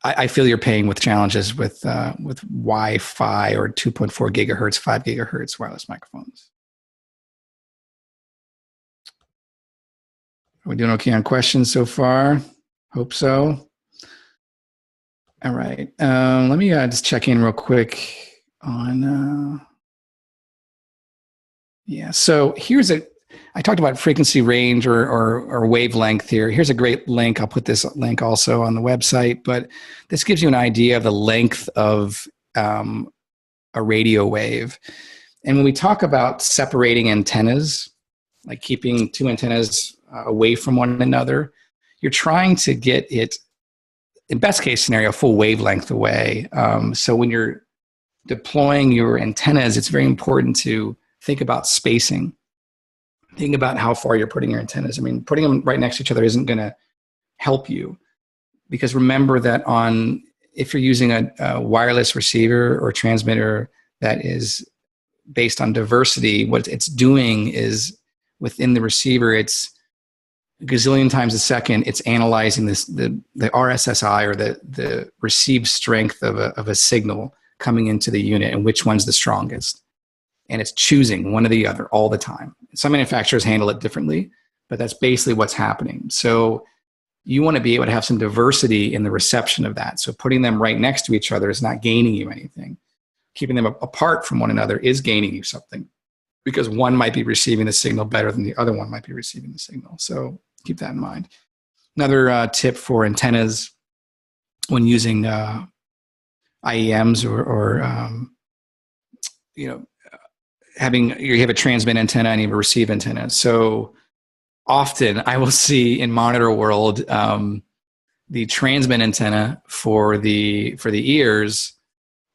I feel your pain with challenges with Wi-Fi or 2.4 gigahertz, 5 gigahertz wireless microphones. Are we doing okay on questions so far? Hope so. All right. Let me just check in real quick on. Yeah. So I talked about frequency range or wavelength here. Here's a great link. I'll put this link also on the website, but this gives you an idea of the length of a radio wave. And when we talk about separating antennas, like keeping two antennas away from one another, you're trying to get it, in best case scenario, full wavelength away. So when you're deploying your antennas, it's very important to think about spacing. Think about how far you're putting your antennas. I mean, putting them right next to each other isn't going to help you, because remember that if you're using a wireless receiver or transmitter that is based on diversity, what it's doing is within the receiver, it's a gazillion times a second, it's analyzing the RSSI or the received strength of a signal coming into the unit and which one's the strongest. And it's choosing one or the other all the time. Some manufacturers handle it differently, but that's basically what's happening. So you want to be able to have some diversity in the reception of that. So putting them right next to each other is not gaining you anything. Keeping them apart from one another is gaining you something, because one might be receiving the signal better than the other one might be receiving the signal. So keep that in mind. Another tip for antennas when using IEMs or you have a transmit antenna and you have a receive antenna. So often I will see in monitor world the transmit antenna for the ears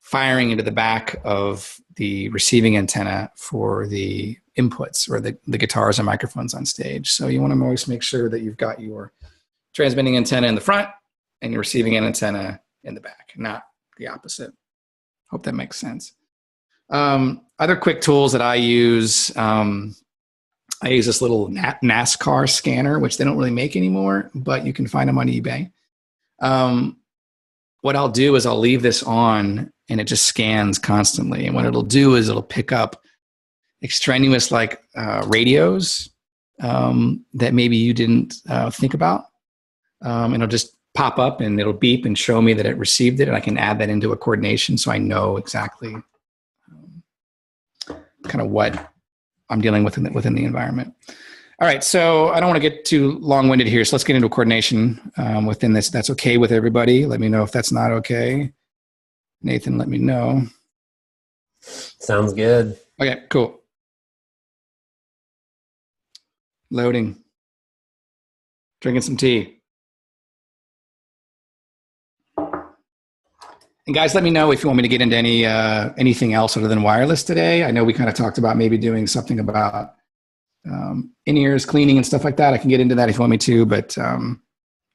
firing into the back of the receiving antenna for the inputs or the guitars and microphones on stage. So you want to always make sure that you've got your transmitting antenna in the front and your receiving antenna in the back, not the opposite. Hope that makes sense. Other quick tools that I use this little NASCAR scanner, which they don't really make anymore, but you can find them on eBay. What I'll do is I'll leave this on and it just scans constantly. And what it'll do is it'll pick up extraneous like radios that maybe you didn't think about. And it'll just pop up and it'll beep and show me that it received it. And I can add that into a coordination so I know exactly kind of what I'm dealing with within the environment. All right, so I don't want to get too long-winded here, so let's get into a coordination within this. That's okay with everybody. Let me know if that's not okay. Nathan, let me know. Sounds good. Okay, cool. Loading. Drinking some tea. And guys, let me know if you want me to get into anything else other than wireless today. I know we kind of talked about maybe doing something about in-ears cleaning and stuff like that. I can get into that if you want me to, but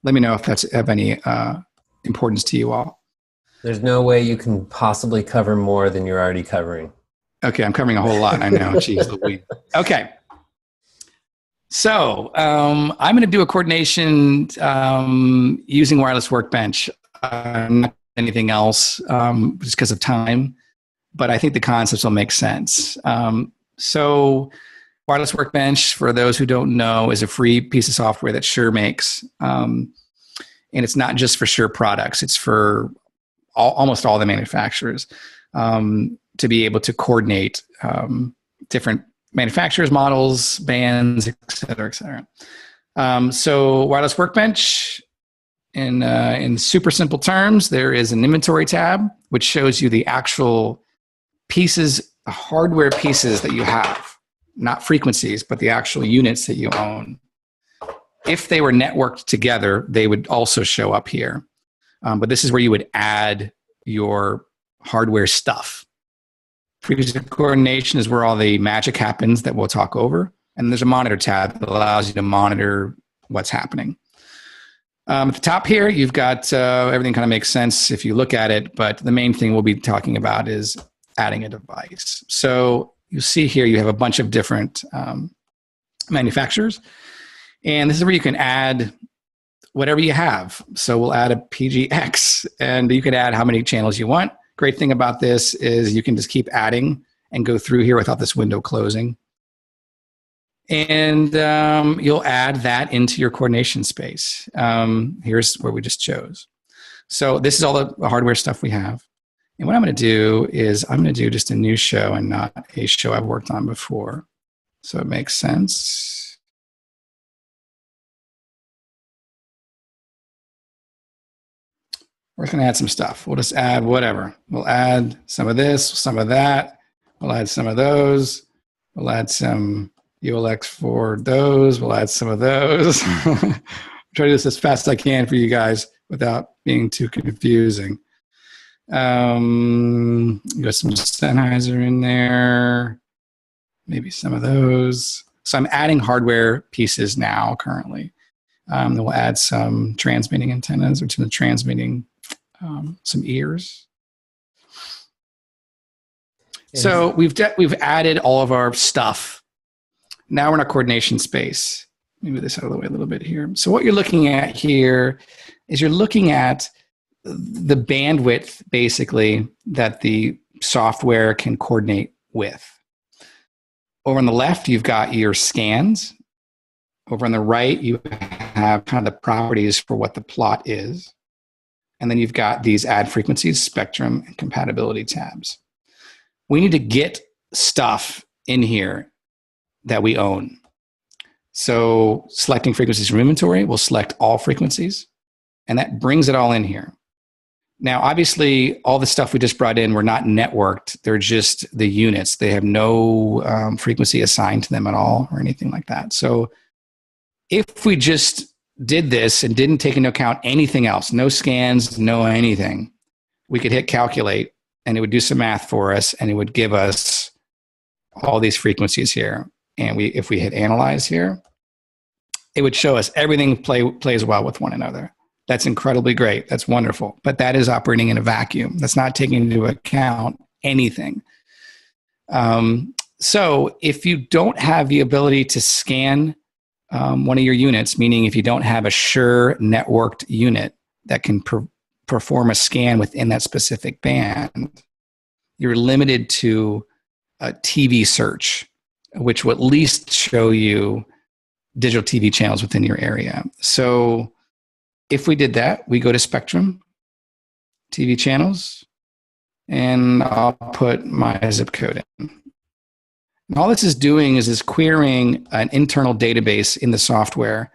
let me know if that's of any importance to you all. There's no way you can possibly cover more than you're already covering. Okay, I'm covering a whole lot. I know. Jeez Louise. Okay. So I'm going to do a coordination using Wireless Workbench. Not anything else just because of time, but I think the concepts will make sense. So Wireless Workbench, for those who don't know, is a free piece of software that Shure makes. And it's not just for Shure products. It's for almost all the manufacturers to be able to coordinate different manufacturers, models, bands, et cetera, et cetera. So Wireless Workbench, in super simple terms, there is an inventory tab, which shows you the actual pieces, the hardware pieces that you have, not frequencies, but the actual units that you own. If they were networked together, they would also show up here. But this is where you would add your hardware stuff. Frequency coordination is where all the magic happens that we'll talk over. And there's a monitor tab that allows you to monitor what's happening. At the top here, you've got everything kind of makes sense if you look at it, but the main thing we'll be talking about is adding a device. So you see here, you have a bunch of different manufacturers, and this is where you can add whatever you have. So we'll add a PGX, and you can add how many channels you want. Great thing about this is you can just keep adding and go through here without this window closing. And you'll add that into your coordination space. Here's where we just chose. So this is all the hardware stuff we have. And what I'm going to do is I'm going to do just a new show and not a show I've worked on before. So it makes sense. We're going to add some stuff. We'll just add whatever. We'll add some of this, some of that. We'll add some of those. We'll add some ULX for those. We'll add some of those. Try to do this as fast as I can for you guys without being too confusing. Got some Sennheiser in there. Maybe some of those. So I'm adding hardware pieces now currently. Then we'll add some transmitting antennas, which is transmitting some ears. So we've added all of our stuff. Now we're in our coordination space. Let me move this out of the way a little bit here. So what you're looking at here is you're looking at the bandwidth, basically, that the software can coordinate with. Over on the left, you've got your scans. Over on the right, you have kind of the properties for what the plot is. And then you've got these add frequencies, spectrum, and compatibility tabs. We need to get stuff in here that we own. So selecting frequencies from inventory, we'll select all frequencies, and that brings it all in here. Now, obviously, all the stuff we just brought in were not networked. They're just the units. They have no frequency assigned to them at all or anything like that. So if we just did this and didn't take into account anything else, no scans, no anything, we could hit calculate, and it would do some math for us, and it would give us all these frequencies here. And if we hit analyze here, it would show us everything plays well with one another. That's incredibly great. That's wonderful. But that is operating in a vacuum. That's not taking into account anything. So if you don't have the ability to scan one of your units, meaning if you don't have a Shure networked unit that can perform a scan within that specific band, you're limited to a TV search, which will at least show you digital TV channels within your area. So if we did that, we go to Spectrum, TV channels, and I'll put my zip code in. And all this is doing is querying an internal database in the software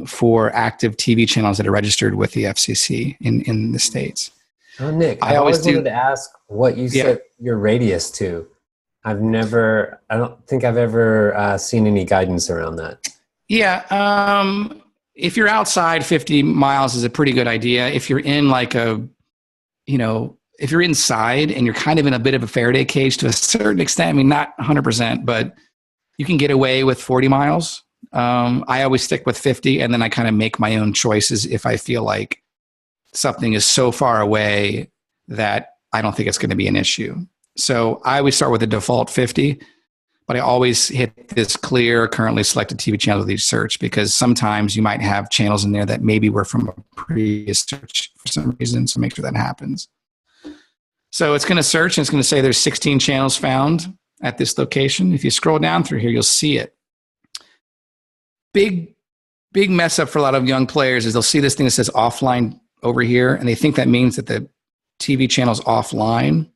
for active TV channels that are registered with the FCC in the States. Oh, Nick, I always wanted to ask what you set your radius to. I don't think I've ever seen any guidance around that. Yeah. If you're outside 50 miles is a pretty good idea. If you're in if you're inside and you're kind of in a bit of a Faraday cage to a certain extent, I mean, not 100%, but you can get away with 40 miles. I always stick with 50, and then I kind of make my own choices if I feel like something is so far away that I don't think it's going to be an issue. So I always start with the default 50, but I always hit this clear, currently selected TV channel with each search, because sometimes you might have channels in there that maybe were from a previous search for some reason, so make sure that happens. So it's going to search, and it's going to say there's 16 channels found at this location. If you scroll down through here, you'll see it. Big mess up for a lot of young players is they'll see this thing that says offline over here, and they think that means that the TV channel's offline.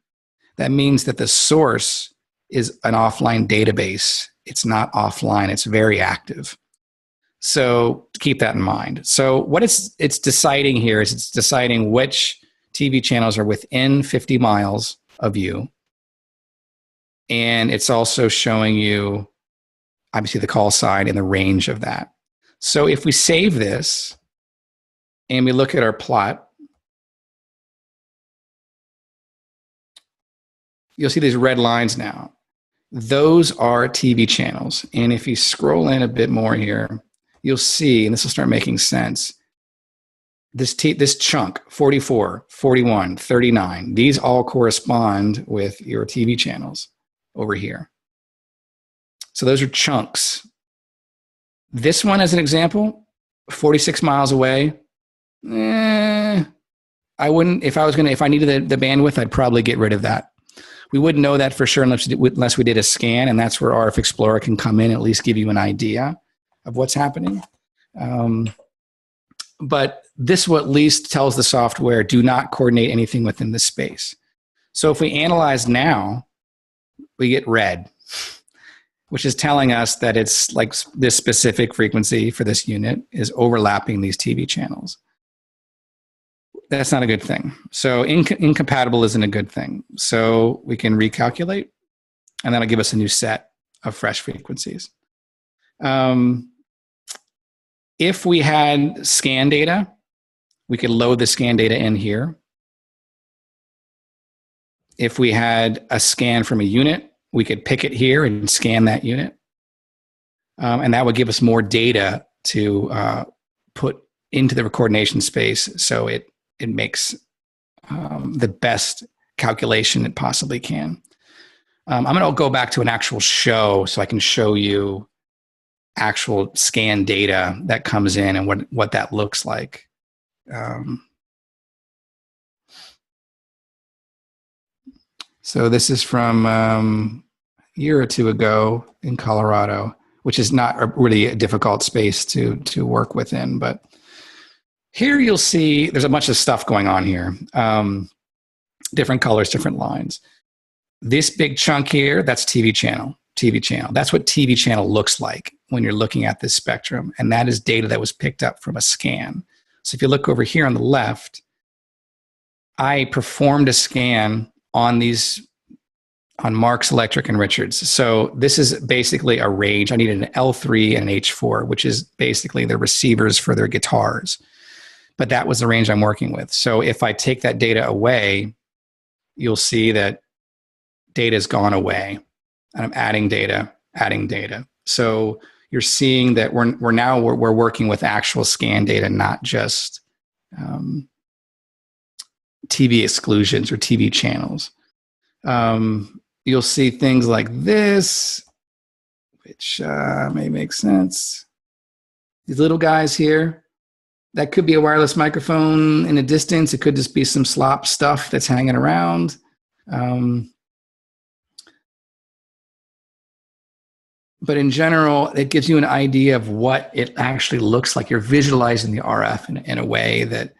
That means that the source is an offline database. It's not offline. It's very active. So keep that in mind. So what it's deciding here is it's deciding which TV channels are within 50 miles of you. And it's also showing you, obviously, the call sign and the range of that. So if we save this and we look at our plot, you'll see these red lines now. Those are TV channels. And if you scroll in a bit more here, you'll see, and this will start making sense, this chunk, 44, 41, 39, these all correspond with your TV channels over here. So those are chunks. This one, as an example, 46 miles away. I wouldn't, if I needed the bandwidth, I'd probably get rid of that. We wouldn't know that for sure unless we did a scan, and that's where RF Explorer can come in and at least give you an idea of what's happening. But this will at least tells the software, do not coordinate anything within this space. So if we analyze now, we get red, which is telling us that it's like this specific frequency for this unit is overlapping these TV channels. That's not a good thing. So incompatible isn't a good thing. So we can recalculate, and that'll give us a new set of fresh frequencies. If we had scan data, we could load the scan data in here. If we had a scan from a unit, we could pick it here and scan that unit. And that would give us more data to put into the coordination space so it makes the best calculation it possibly can. I'm going to go back to an actual show so I can show you actual scan data that comes in and what that looks like. So this is from a year or two ago in Colorado, which is not really a difficult space to work within. But here you'll see there's a bunch of stuff going on here. Different colors, different lines. This big chunk here, that's TV channel. TV channel. That's what TV channel looks like when you're looking at this spectrum. And that is data that was picked up from a scan. So if you look over here on the left, I performed a scan on Marks Electric and Richards. So this is basically a range. I needed an L3 and an H4, which is basically the receivers for their guitars. But that was the range I'm working with. So if I take that data away, you'll see that data has gone away. And I'm adding data. So you're seeing that we're working with actual scan data, not just TV exclusions or TV channels. You'll see things like this, which may make sense. These little guys here, that could be a wireless microphone in a distance. It could just be some slop stuff that's hanging around. But in general, it gives you an idea of what it actually looks like. You're visualizing the RF in a way that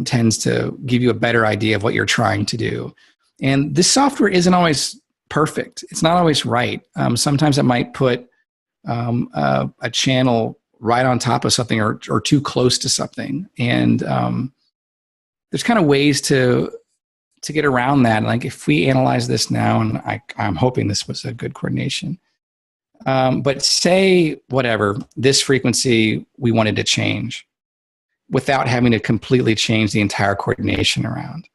tends to give you a better idea of what you're trying to do. And this software isn't always perfect. It's not always right. Sometimes it might put a channel right on top of something or too close to something. And there's kind of ways to get around that. Like if we analyze this now, and I'm hoping this was a good coordination. But say whatever, this frequency we wanted to change without having to completely change the entire coordination around.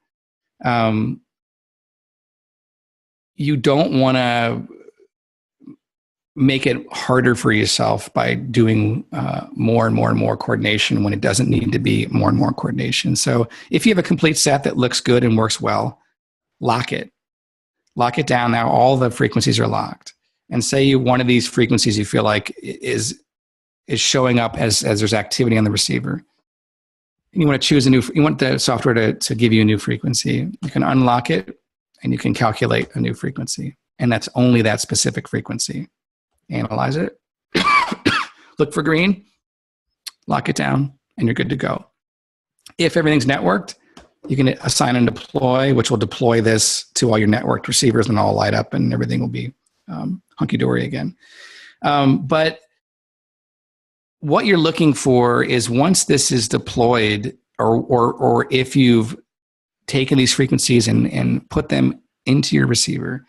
You don't want to make it harder for yourself by doing more and more and more coordination when it doesn't need to be more and more coordination. So if you have a complete set that looks good and works well, lock it. Lock it down. Now all the frequencies are locked. And say one of these frequencies you feel like is showing up as there's activity on the receiver. And you want to choose you want the software to give you a new frequency. You can unlock it and you can calculate a new frequency. And that's only that specific frequency. Analyze it, look for green, lock it down, and you're good to go. If everything's networked, you can assign and deploy, which will deploy this to all your networked receivers and all light up and everything will be hunky-dory again. But what you're looking for is once this is deployed, or if you've taken these frequencies and put them into your receiver,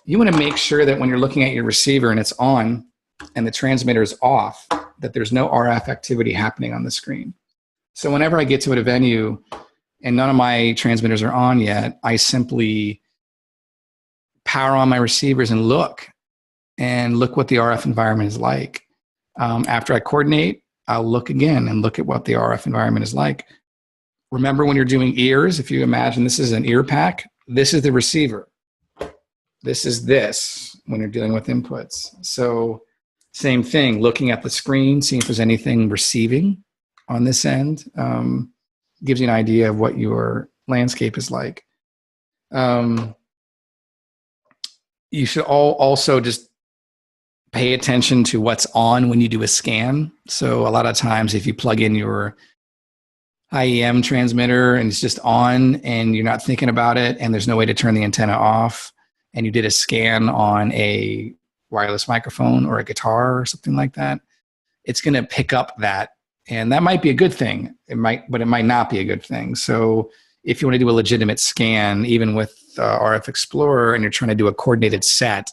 you want to make sure that when you're looking at your receiver and it's on and the transmitter is off, that there's no RF activity happening on the screen. So whenever I get to a venue and none of my transmitters are on yet, I simply power on my receivers and look what the RF environment is like. After I coordinate, I'll look again and look at what the RF environment is like. Remember when you're doing ears, if you imagine this is an ear pack, this is the receiver. This is this when you're dealing with inputs. So same thing, looking at the screen, seeing if there's anything receiving on this end, gives you an idea of what your landscape is like. You should also just pay attention to what's on when you do a scan. So a lot of times if you plug in your IEM transmitter and it's just on and you're not thinking about it and there's no way to turn the antenna off, and you did a scan on a wireless microphone or a guitar or something like that, it's going to pick up that. And that might be a good thing. But it might not be a good thing. So if you want to do a legitimate scan, even with RF Explorer, and you're trying to do a coordinated set,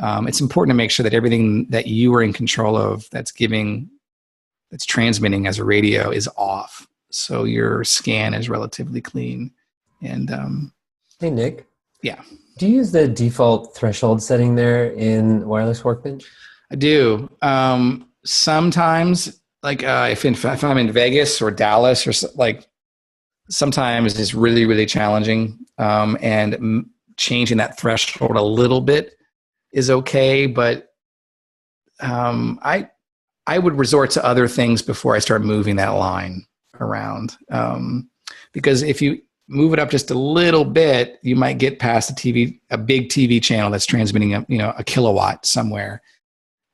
it's important to make sure that everything that you are in control of that's transmitting as a radio is off. So your scan is relatively clean. And hey, Nick. Yeah. Do you use the default threshold setting there in Wireless Workbench? I do. Sometimes, like if I'm in Vegas or Dallas, or like sometimes it's really, really challenging. And changing that threshold a little bit is okay, but I would resort to other things before I start moving that line around. Because if you move it up just a little bit, you might get past a big TV channel that's transmitting a kilowatt somewhere,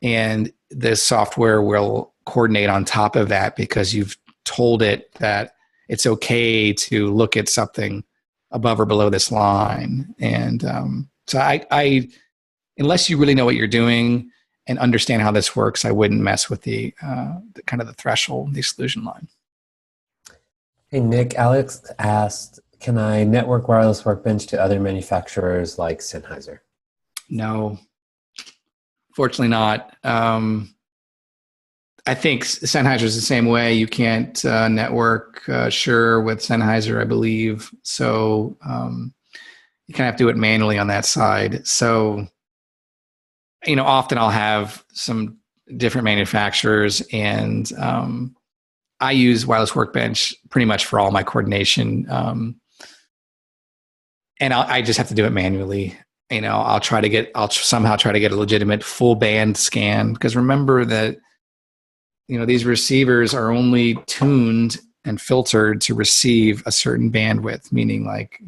and the software will coordinate on top of that because you've told it that it's okay to look at something above or below this line. And so I unless you really know what you're doing and understand how this works, I wouldn't mess with the kind of the threshold, the exclusion line. Hey, Nick, Alex asked, can I network Wireless Workbench to other manufacturers like Sennheiser? No, fortunately not. I think Sennheiser is the same way. You can't network Shure with Sennheiser, I believe. So you kind of have to do it manually on that side. So, often I'll have some different manufacturers, and I use Wireless Workbench pretty much for all my coordination. And I just have to do it manually. I'll somehow try to get a legitimate full band scan, because remember that, these receivers are only tuned and filtered to receive a certain bandwidth, meaning like,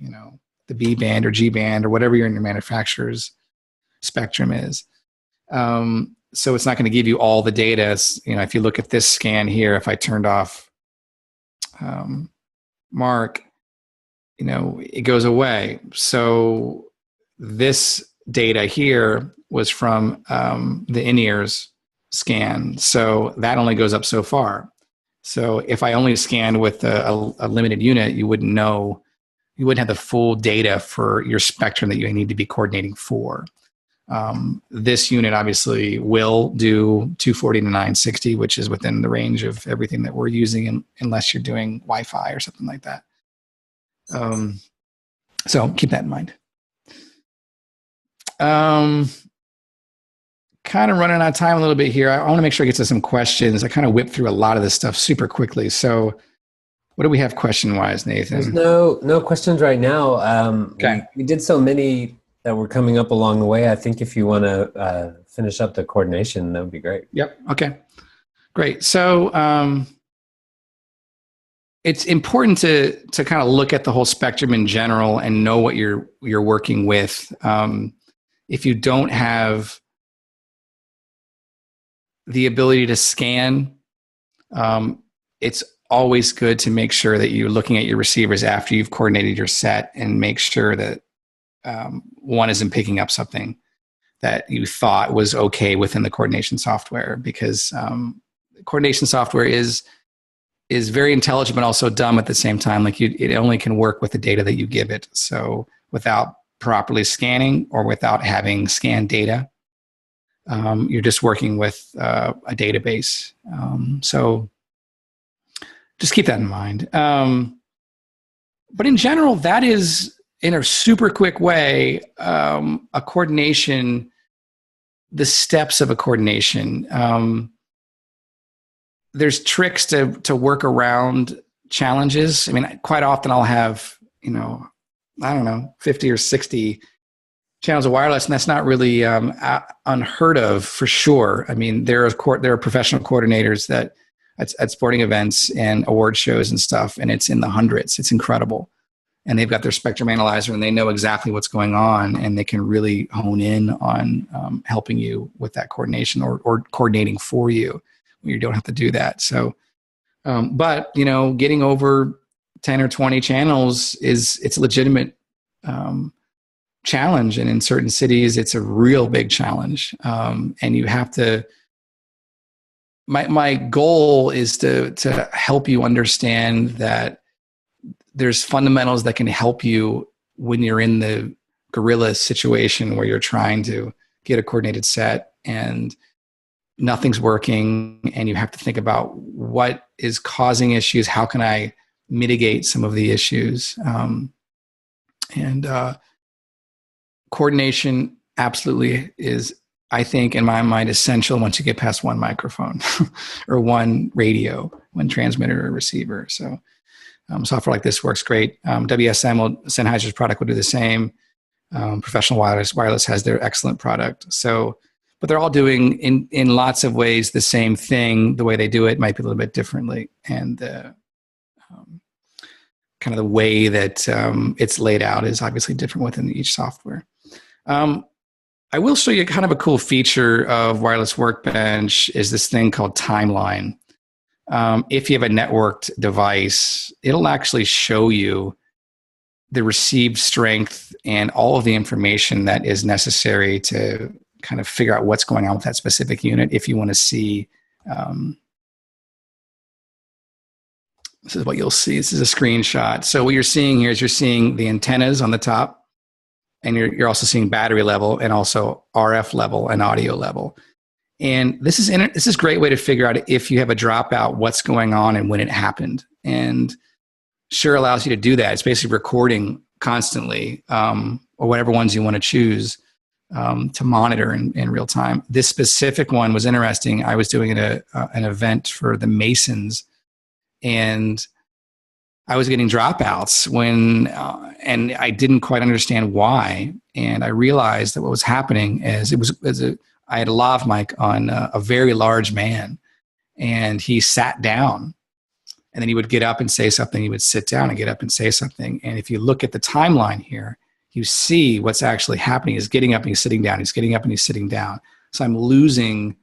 the B band or G band or whatever your manufacturer's spectrum is. So it's not going to give you all the data. If you look at this scan here, if I turned off Mark, it goes away. So this data here was from the in-ears scan. So that only goes up so far. So if I only scanned with a limited unit, you wouldn't have the full data for your spectrum that you need to be coordinating for. This unit obviously will do 240 to 960, which is within the range of everything that we're using, unless you're doing Wi-Fi or something like that. So keep that in mind. Kind of running out of time a little bit here. I want to make sure I get to some questions. I kind of whipped through a lot of this stuff super quickly. So what do we have question-wise, Nathan? There's no questions right now. Okay. We did so many that were coming up along the way. I think if you want to finish up the coordination, that would be great. Yep. Okay. Great. So it's important to kind of look at the whole spectrum in general and know what you're working with. If you don't have the ability to scan, it's always good to make sure that you're looking at your receivers after you've coordinated your set and make sure that one isn't picking up something that you thought was okay within the coordination software, because coordination software is very intelligent but also dumb at the same time. Like it only can work with the data that you give it. So without properly scanning or without having scanned data, you're just working with a database. So just keep that in mind. But in general, that is, in a super quick way, a coordination, the steps of a coordination. There's tricks to work around challenges. I mean, quite often I'll have, 50 or 60 channels of wireless, and that's not really unheard of, for sure. I mean, there are professional coordinators that at sporting events and award shows and stuff, and it's in the hundreds. It's incredible. And they've got their spectrum analyzer and they know exactly what's going on, and they can really hone in on helping you with that coordination or coordinating for you when you don't have to do that. So, but getting over 10 or 20 channels it's a legitimate challenge. And in certain cities, it's a real big challenge. And you have to, my goal is to help you understand that there's fundamentals that can help you when you're in the guerrilla situation where you're trying to get a coordinated set and nothing's working, and you have to think about what is causing issues. How can I mitigate some of the issues? And coordination absolutely is, I think, in my mind, essential once you get past one microphone or one radio, one transmitter or receiver. So software like this works great. WSM, Sennheiser's product, will do the same. Professional Wireless has their excellent product. So, but they're all doing in lots of ways the same thing. The way they do it might be a little bit differently, and kind of the way that it's laid out is obviously different within each software. I will show you kind of a cool feature of Wireless Workbench is this thing called Timeline. If you have a networked device, it'll actually show you the received strength and all of the information that is necessary to kind of figure out what's going on with that specific unit. If you want to see, this is what you'll see. This is a screenshot. So what you're seeing here is you're seeing the antennas on the top, and you're also seeing battery level and also RF level and audio level. And this is a great way to figure out if you have a dropout, what's going on and when it happened. And Shure allows you to do that. It's basically recording constantly, or whatever ones you want to choose. to monitor in real time. This specific one was interesting. I was doing an event for the Masons, and I was getting dropouts and I didn't quite understand why. And I realized that what was happening is I had a lav mic on a very large man, and he sat down, and then he would get up and say something. He would sit down and get up and say something. And if you look at the timeline here, you see what's actually happening. He's getting up and he's sitting down. He's getting up and he's sitting down. So I'm losing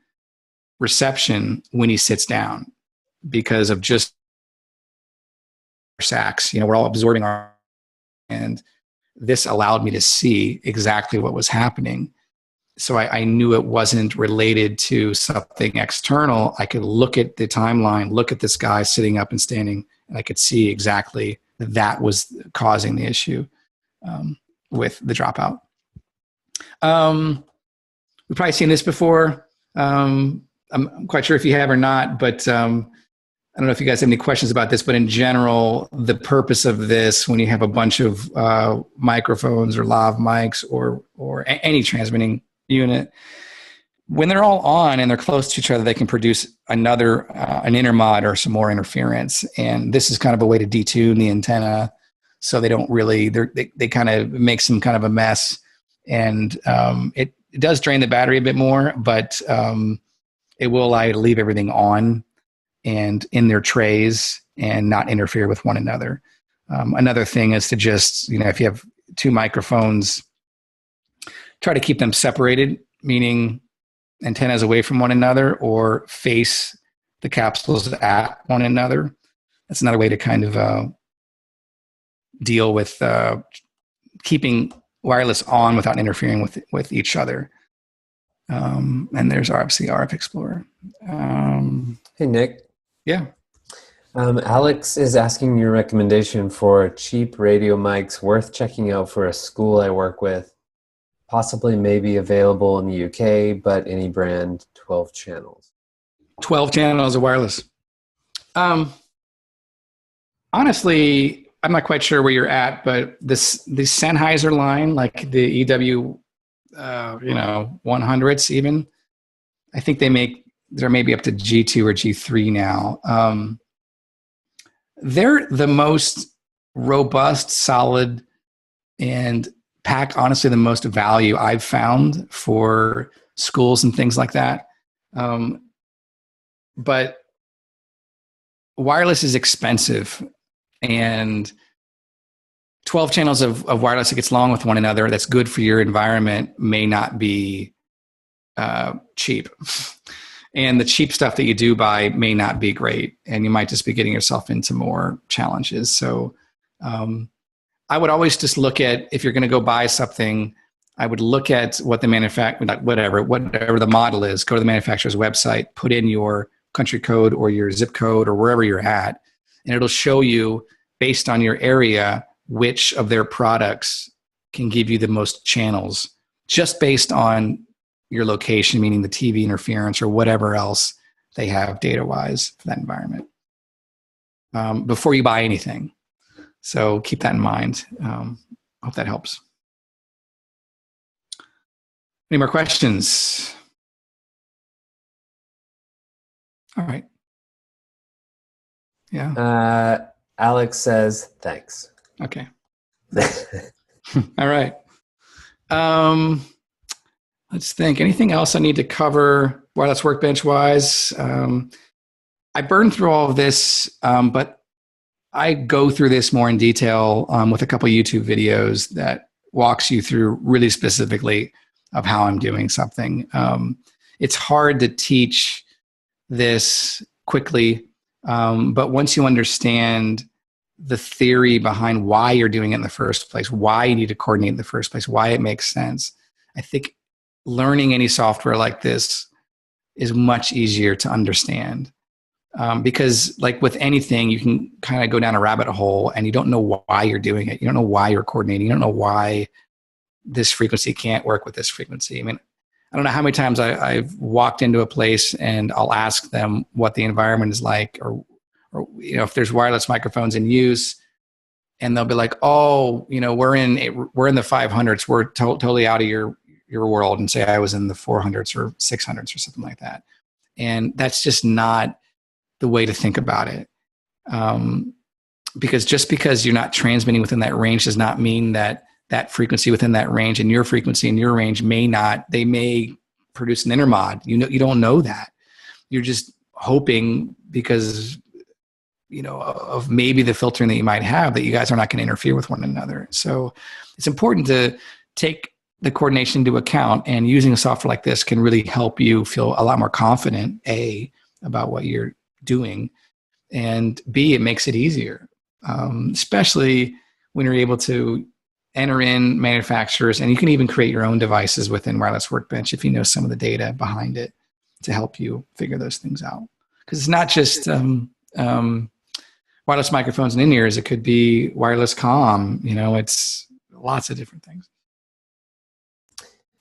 reception when he sits down because of just sacks. We're all absorbing and this allowed me to see exactly what was happening. So I knew it wasn't related to something external. I could look at the timeline, look at this guy sitting up and standing, and I could see exactly that was causing the issue with the dropout. We've probably seen this before. I'm quite sure if you have or not, but I don't know if you guys have any questions about this, but in general, the purpose of this, when you have a bunch of microphones or lav mics or any transmitting unit, when they're all on and they're close to each other, they can produce an intermod or some more interference. And this is kind of a way to detune the antenna so they don't really, they kind of make some kind of a mess. And it does drain the battery a bit more, but it will allow you to leave everything on and in their trays and not interfere with one another. Another thing is to just, if you have two microphones, try to keep them separated, meaning antennas away from one another or face the capsules at one another. That's another way to kind of deal with keeping wireless on without interfering with each other. And there's obviously RF Explorer. Hey, Nick. Yeah. Alex is asking your recommendation for cheap radio mics worth checking out for a school I work with. Possibly maybe available in the UK, but any brand, 12 channels. 12 channels of wireless. Honestly, I'm not quite sure where you're at, but the Sennheiser line, like the EW, 100s even, I think they're maybe up to G2 or G3 now. They're the most robust, solid, and pack, honestly, the most value I've found for schools and things like that. But wireless is expensive, and 12 channels of wireless that gets along with one another that's good for your environment may not be cheap. And the cheap stuff that you do buy may not be great, and you might just be getting yourself into more challenges. So I would always just look at, if you're going to go buy something, I would look at what the whatever the model is, go to the manufacturer's website, put in your country code or your zip code or wherever you're at, and it'll show you, based on your area, which of their products can give you the most channels, just based on your location, meaning the TV interference or whatever else they have data-wise for that environment, before you buy anything. So keep that in mind. Hope that helps. Any more questions? All right. Yeah. Alex says, thanks. Okay. All right. Let's think. Anything else I need to cover wireless workbench wise? I burned through all of this, but I go through this more in detail with a couple of YouTube videos that walks you through really specifically of how I'm doing something. It's hard to teach this quickly, but once you understand the theory behind why you're doing it in the first place, why you need to coordinate in the first place, why it makes sense, I think learning any software like this is much easier to understand. Because like with anything, you can kind of go down a rabbit hole and you don't know why you're doing it. You don't know why you're coordinating. You don't know why this frequency can't work with this frequency. I mean, I don't know how many times I've walked into a place and I'll ask them what the environment is like, or if there's wireless microphones in use, and they'll be like, "Oh, we're in the 500s. We're totally out of your your world and say I was in the 400s or 600s or something like that. And that's just not the way to think about it. Because just because you're not transmitting within that range does not mean that that frequency within that range and your frequency in your range they may produce an intermod. You don't know that. You're just hoping because, of maybe the filtering that you might have that you guys are not going to interfere with one another. So it's important to take the coordination into account, and using a software like this can really help you feel a lot more confident, A, about what you're doing, and B, it makes it easier, especially when you're able to enter in manufacturers, and you can even create your own devices within Wireless Workbench if you know some of the data behind it to help you figure those things out. Because it's not just wireless microphones and in-ears. It could be wireless comm. It's lots of different things.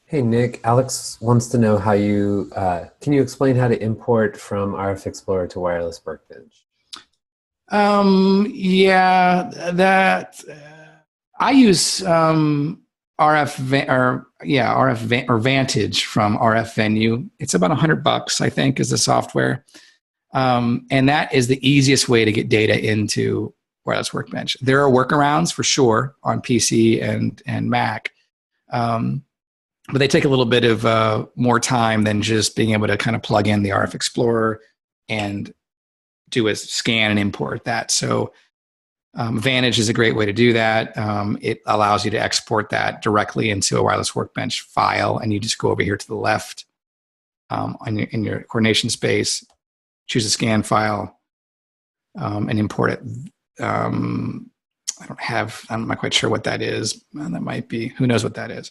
Hey, Nick, Alex wants to know how can you explain how to import from RF Explorer to Wireless Workbench? I use Vantage from RF Venue. It's about $100, I think, is the software. And that is the easiest way to get data into Wireless Workbench. There are workarounds for sure on PC and Mac, but they take a little bit of more time than just being able to kind of plug in the RF Explorer and do a scan and import that. So Vantage is a great way to do that. It allows you to export that directly into a Wireless Workbench file, and you just go over here to the left in your coordination space, choose a scan file, and import it. I'm not quite sure what that is. That might be, who knows what that is.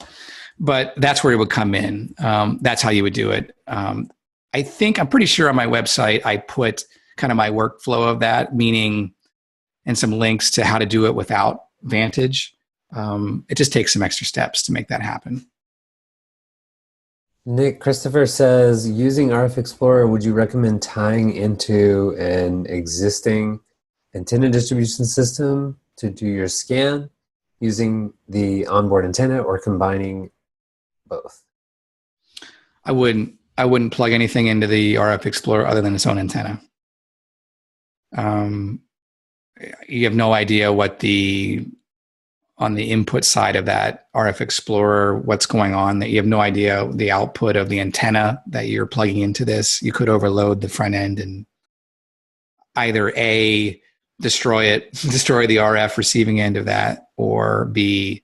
But that's where it would come in. That's how you would do it. I'm pretty sure on my website, I put kind of my workflow of that, meaning, and some links to how to do it without Vantage. It just takes some extra steps to make that happen. Nick, Christopher says, using RF Explorer, would you recommend tying into an existing antenna distribution system to do your scan, using the onboard antenna, or combining both? I wouldn't plug anything into the RF Explorer other than its own antenna. You have no idea what on the input side of that RF Explorer, what's going on, that you have no idea the output of the antenna that you're plugging into this. You could overload the front end and either A, destroy the RF receiving end of that, or B,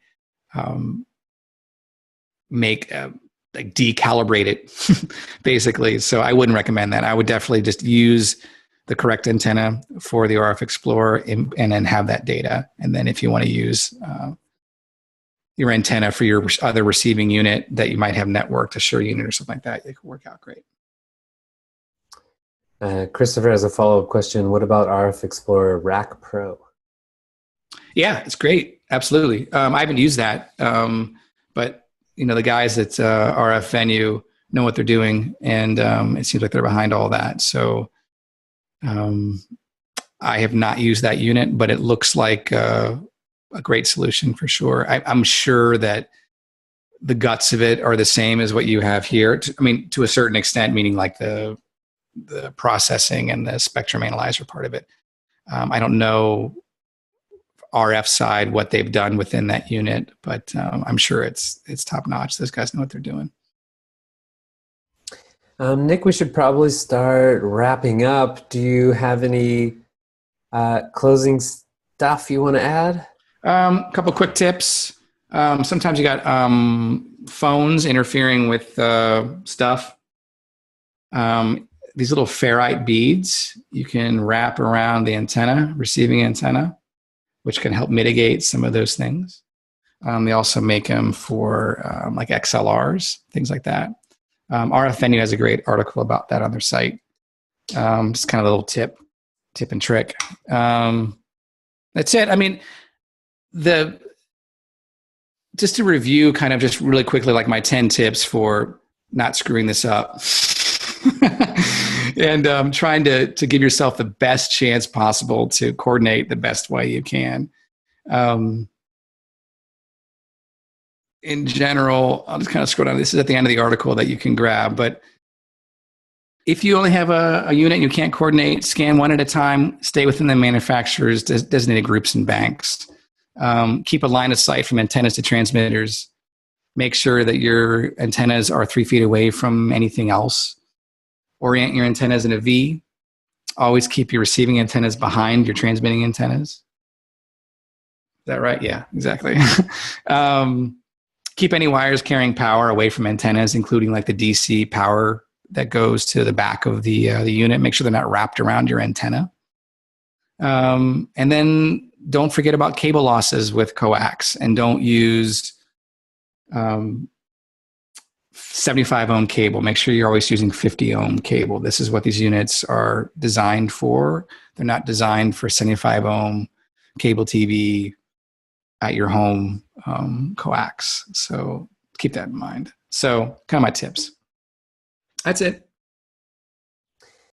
decalibrate it basically. So I wouldn't recommend that. I would definitely just use the correct antenna for the RF Explorer and then have that data. And then if you want to use your antenna for your other receiving unit that you might have networked, a Shure unit or something like that, it could work out great. Christopher has a follow-up question. What about RF Explorer Rack Pro? Yeah, it's great. Absolutely. I haven't used that, but the guys at RF Venue know what they're doing, and it seems like they're behind all that. So I have not used that unit, but it looks like a great solution for sure. I'm sure that the guts of it are the same as what you have here. To a certain extent, meaning like the processing and the spectrum analyzer part of it. I don't know RF side what they've done within that unit, but I'm sure it's top notch. Those guys know what they're doing. Nick, we should probably start wrapping up. Do you have any closing stuff you want to add? A couple quick tips. Sometimes you got phones interfering with stuff. These little ferrite beads you can wrap around the antenna, receiving antenna, which can help mitigate some of those things. They also make them for like XLRs, things like that. RF Venue has a great article about that on their site. Just kind of a little tip and trick. That's it. Just to review kind of just really quickly, like my 10 tips for not screwing this up and trying to give yourself the best chance possible to coordinate the best way you can. in general, I'll just kind of scroll down. This is at the end of the article that you can grab. But if you only have a unit and you can't coordinate, scan one at a time, stay within the manufacturer's designated groups and banks. Keep a line of sight from antennas to transmitters. Make sure that your antennas are 3 feet away from anything else. Orient your antennas in a V. Always keep your receiving antennas behind your transmitting antennas. Is that right? Yeah, exactly. Keep any wires carrying power away from antennas, including like the DC power that goes to the back of the unit. Make sure they're not wrapped around your antenna. And then don't forget about cable losses with coax, and don't use 75 ohm cable. Make sure you're always using 50 ohm cable. This is what these units are designed for. They're not designed for 75 ohm cable TV at your home coax. So keep that in mind. So kind of my tips. That's it.